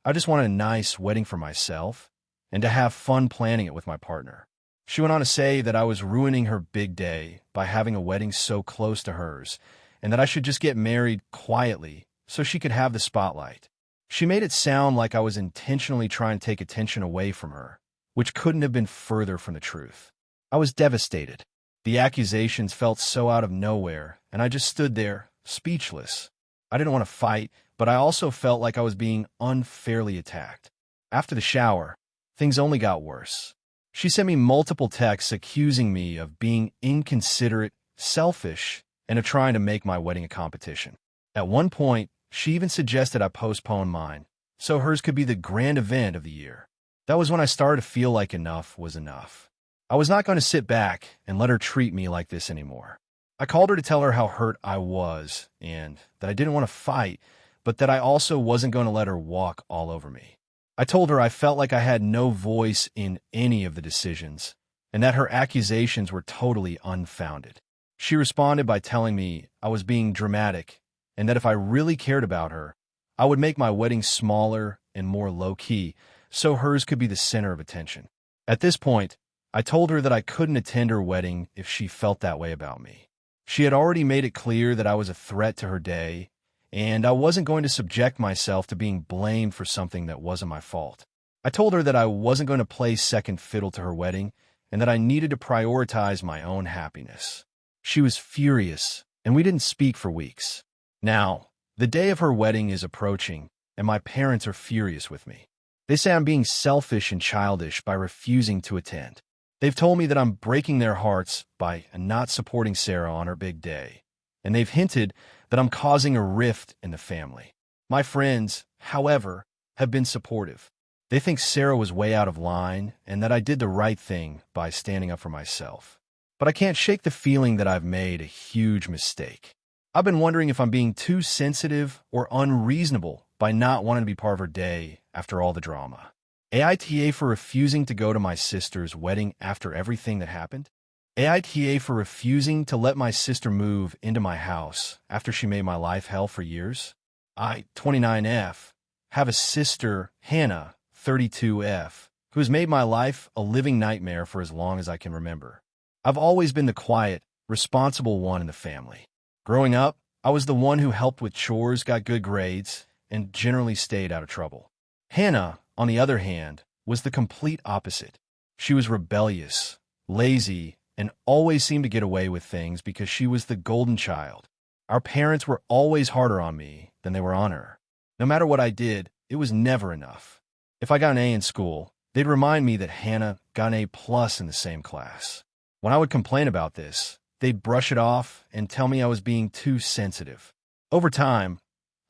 I just wanted a nice wedding for myself and to have fun planning it with my partner. She went on to say that I was ruining her big day by having a wedding so close to hers, and that I should just get married quietly so she could have the spotlight. She made it sound like I was intentionally trying to take attention away from her, which couldn't have been further from the truth. I was devastated. The accusations felt so out of nowhere, and I just stood there, speechless. I didn't want to fight, but I also felt like I was being unfairly attacked. After the shower, things only got worse. She sent me multiple texts accusing me of being inconsiderate, selfish, and of trying to make my wedding a competition. At one point, she even suggested I postpone mine, so hers could be the grand event of the year. That was when I started to feel like enough was enough. I was not going to sit back and let her treat me like this anymore. I called her to tell her how hurt I was and that I didn't want to fight, but that I also wasn't going to let her walk all over me. I told her I felt like I had no voice in any of the decisions and that her accusations were totally unfounded. She responded by telling me I was being dramatic and that if I really cared about her, I would make my wedding smaller and more low-key so hers could be the center of attention. At this point, I told her that I couldn't attend her wedding if she felt that way about me. She had already made it clear that I was a threat to her day, and I wasn't going to subject myself to being blamed for something that wasn't my fault. I told her that I wasn't going to play second fiddle to her wedding and that I needed to prioritize my own happiness. She was furious, and we didn't speak for weeks. Now, the day of her wedding is approaching, and my parents are furious with me. They say I'm being selfish and childish by refusing to attend. They've told me that I'm breaking their hearts by not supporting Sarah on her big day, and they've hinted that I'm causing a rift in the family. My friends, however, have been supportive. They think Sarah was way out of line and that I did the right thing by standing up for myself. But I can't shake the feeling that I've made a huge mistake. I've been wondering if I'm being too sensitive or unreasonable by not wanting to be part of her day after all the drama. AITA for refusing to go to my sister's wedding after everything that happened? AITA for refusing to let my sister move into my house after she made my life hell for years? I, 29F, have a sister, Hannah, 32F, who has made my life a living nightmare for as long as I can remember. I've always been the quiet, responsible one in the family. Growing up, I was the one who helped with chores, got good grades, and generally stayed out of trouble. Hannah, on the other hand, was the complete opposite. She was rebellious, lazy, and always seemed to get away with things because she was the golden child. Our parents were always harder on me than they were on her. No matter what I did, it was never enough. If I got an A in school, they'd remind me that Hannah got an A+ in the same class. When I would complain about this, they'd brush it off and tell me I was being too sensitive. Over time,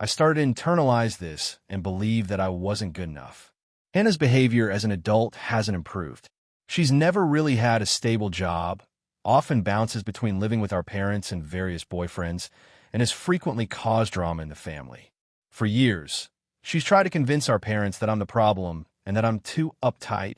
I started to internalize this and believe that I wasn't good enough. Hannah's behavior as an adult hasn't improved. She's never really had a stable job, often bounces between living with our parents and various boyfriends, and has frequently caused drama in the family. For years, she's tried to convince our parents that I'm the problem and that I'm too uptight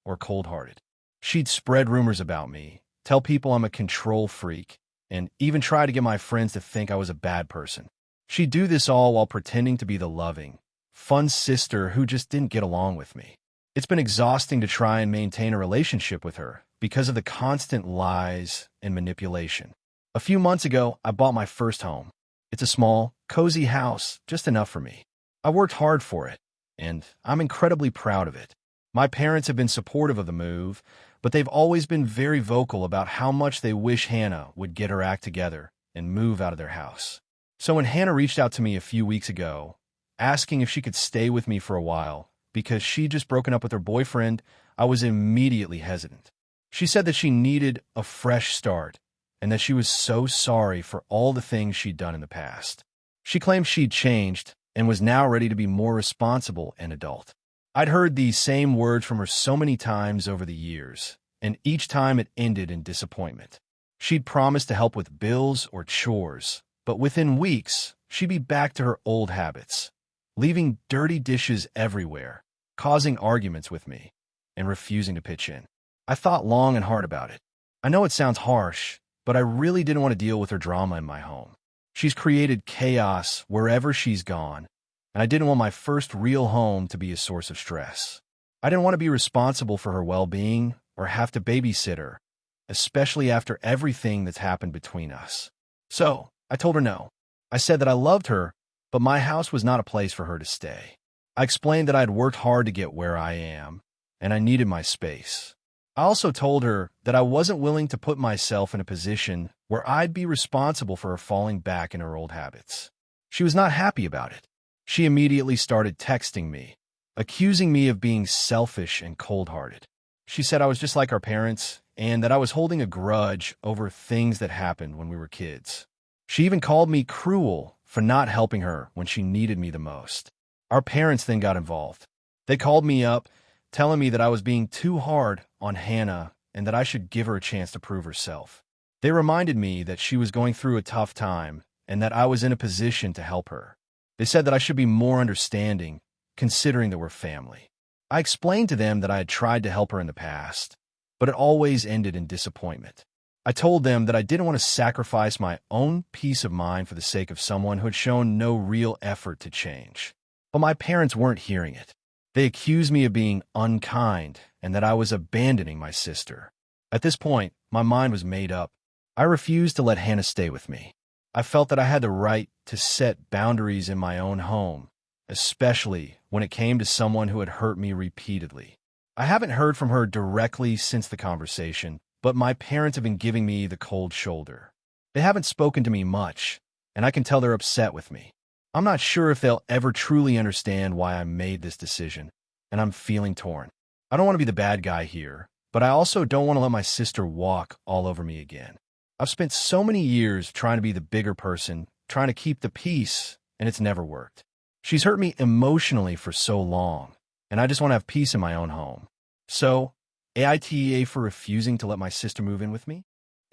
or cold-hearted. She'd spread rumors about me, tell people I'm a control freak, and even try to get my friends to think I was a bad person. She'd do this all while pretending to be the loving, fun sister who just didn't get along with me. It's been exhausting to try and maintain a relationship with her because of the constant lies and manipulation. A few months ago, I bought my first home. It's a small, cozy house, just enough for me. I worked hard for it, and I'm incredibly proud of it. My parents have been supportive of the move, but they've always been very vocal about how much they wish Hannah would get her act together and move out of their house. So when Hannah reached out to me a few weeks ago, asking if she could stay with me for a while because she'd just broken up with her boyfriend, I was immediately hesitant. She said that she needed a fresh start and that she was so sorry for all the things she'd done in the past. She claimed she'd changed and was now ready to be more responsible and adult. I'd heard these same words from her so many times over the years, and each time it ended in disappointment. She'd promised to help with bills or chores, but within weeks, she'd be back to her old habits, leaving dirty dishes everywhere, causing arguments with me, and refusing to pitch in. I thought long and hard about it. I know it sounds harsh, but I really didn't want to deal with her drama in my home. She's created chaos wherever she's gone, and I didn't want my first real home to be a source of stress. I didn't want to be responsible for her well-being or have to babysit her, especially after everything that's happened between us. So, I told her no. I said that I loved her, but my house was not a place for her to stay. I explained that I had worked hard to get where I am, and I needed my space. I also told her that I wasn't willing to put myself in a position where I'd be responsible for her falling back in her old habits. She was not happy about it. She immediately started texting me, accusing me of being selfish and cold-hearted. She said I was just like our parents and that I was holding a grudge over things that happened when we were kids. She even called me cruel for not helping her when she needed me the most. Our parents then got involved. They called me up, telling me that I was being too hard on Hannah and that I should give her a chance to prove herself. They reminded me that she was going through a tough time and that I was in a position to help her. They said that I should be more understanding, considering that we're family. I explained to them that I had tried to help her in the past, but it always ended in disappointment. I told them that I didn't want to sacrifice my own peace of mind for the sake of someone who had shown no real effort to change. But my parents weren't hearing it. They accused me of being unkind and that I was abandoning my sister. At this point, my mind was made up. I refused to let Hannah stay with me. I felt that I had the right to set boundaries in my own home, especially when it came to someone who had hurt me repeatedly. I haven't heard from her directly since the conversation, but my parents have been giving me the cold shoulder. They haven't spoken to me much, and I can tell they're upset with me. I'm not sure if they'll ever truly understand why I made this decision, and I'm feeling torn. I don't want to be the bad guy here, but I also don't want to let my sister walk all over me again. I've spent so many years trying to be the bigger person, trying to keep the peace, and it's never worked. She's hurt me emotionally for so long, and I just want to have peace in my own home. So, AITA for refusing to let my sister move in with me?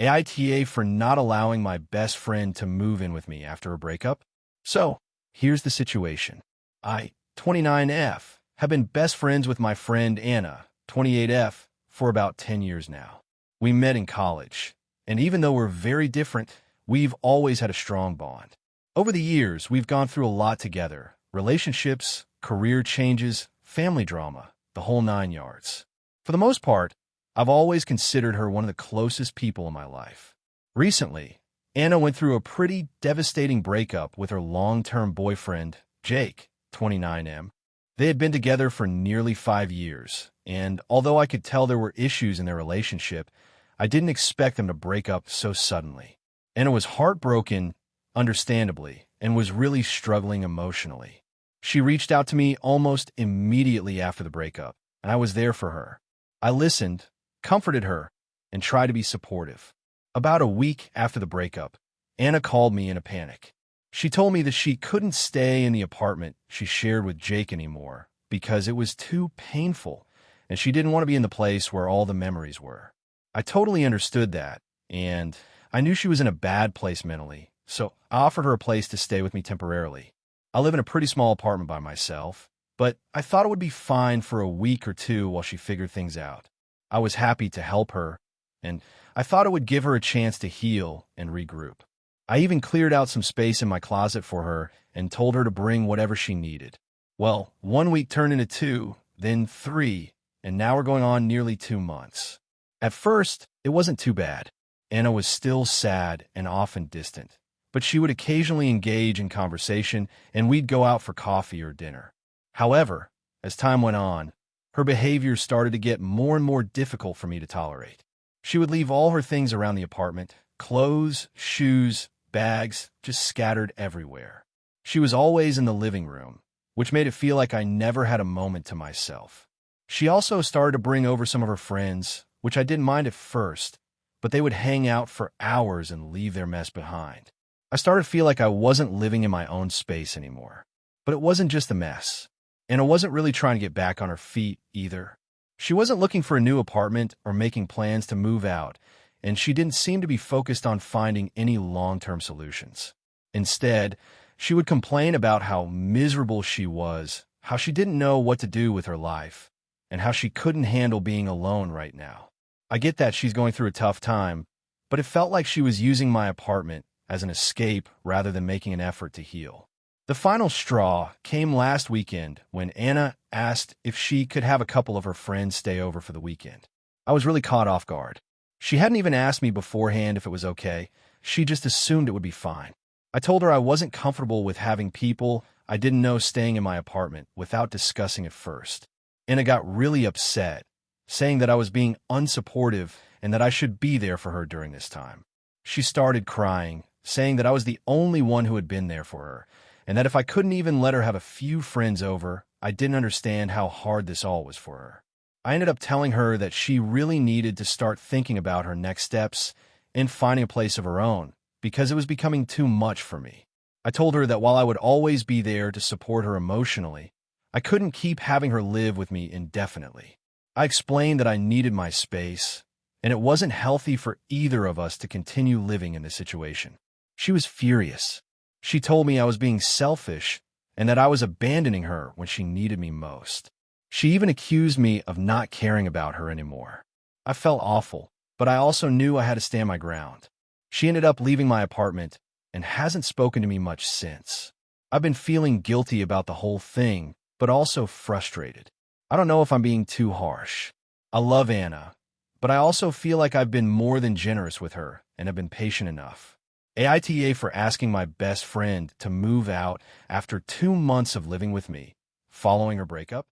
AITA for not allowing my best friend to move in with me after a breakup? So, here's the situation. I, 29F, have been best friends with my friend Anna, 28F, for about 10 years now. We met in college, and even though we're very different, we've always had a strong bond. Over the years, we've gone through a lot together, relationships, career changes, family drama, the whole 9 yards. For the most part, I've always considered her one of the closest people in my life. Recently, Anna went through a pretty devastating breakup with her long-term boyfriend, Jake, 29M. They had been together for nearly 5 years, and although I could tell there were issues in their relationship, I didn't expect them to break up so suddenly. Anna was heartbroken, understandably, and was really struggling emotionally. She reached out to me almost immediately after the breakup, and I was there for her. I listened, comforted her, and tried to be supportive. About a week after the breakup, Anna called me in a panic. She told me that she couldn't stay in the apartment she shared with Jake anymore because it was too painful, and she didn't want to be in the place where all the memories were. I totally understood that, and I knew she was in a bad place mentally, so I offered her a place to stay with me temporarily. I live in a pretty small apartment by myself, but I thought it would be fine for a week or two while she figured things out. I was happy to help her, and I thought it would give her a chance to heal and regroup. I even cleared out some space in my closet for her and told her to bring whatever she needed. Well, 1 week turned into 2, then 3, and now we're going on nearly 2 months. At first, it wasn't too bad. Anna was still sad and often distant, but she would occasionally engage in conversation, and we'd go out for coffee or dinner. However, as time went on, her behavior started to get more and more difficult for me to tolerate. She would leave all her things around the apartment, clothes, shoes, bags, just scattered everywhere. She was always in the living room, which made it feel like I never had a moment to myself. She also started to bring over some of her friends, which I didn't mind at first, but they would hang out for hours and leave their mess behind. I started to feel like I wasn't living in my own space anymore. But it wasn't just a mess, and I wasn't really trying to get back on her feet either. She wasn't looking for a new apartment or making plans to move out, and she didn't seem to be focused on finding any long-term solutions. Instead, she would complain about how miserable she was, how she didn't know what to do with her life, and how she couldn't handle being alone right now. I get that she's going through a tough time, but it felt like she was using my apartment as an escape rather than making an effort to heal. The final straw came last weekend when Anna asked if she could have a couple of her friends stay over for the weekend. I was really caught off guard. She hadn't even asked me beforehand if it was okay. She just assumed it would be fine. I told her I wasn't comfortable with having people I didn't know staying in my apartment without discussing it first. Anna got really upset, saying that I was being unsupportive and that I should be there for her during this time. She started crying, saying that I was the only one who had been there for her, and that if I couldn't even let her have a few friends over, I didn't understand how hard this all was for her. I ended up telling her that she really needed to start thinking about her next steps and finding a place of her own, because it was becoming too much for me. I told her that while I would always be there to support her emotionally, I couldn't keep having her live with me indefinitely. I explained that I needed my space, and it wasn't healthy for either of us to continue living in this situation. She was furious. She told me I was being selfish and that I was abandoning her when she needed me most. She even accused me of not caring about her anymore. I felt awful, but I also knew I had to stand my ground. She ended up leaving my apartment and hasn't spoken to me much since. I've been feeling guilty about the whole thing, but also frustrated. I don't know if I'm being too harsh. I love Anna, but I also feel like I've been more than generous with her and have been patient enough. AITA for asking my best friend to move out after 2 months of living with me, following her breakup.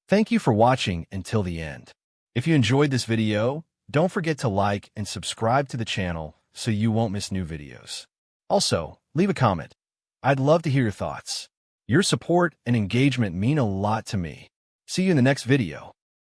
Thank you for watching until the end. If you enjoyed this video, don't forget to like and subscribe to the channel so you won't miss new videos. Also, leave a comment. I'd love to hear your thoughts. Your support and engagement mean a lot to me. See you in the next video.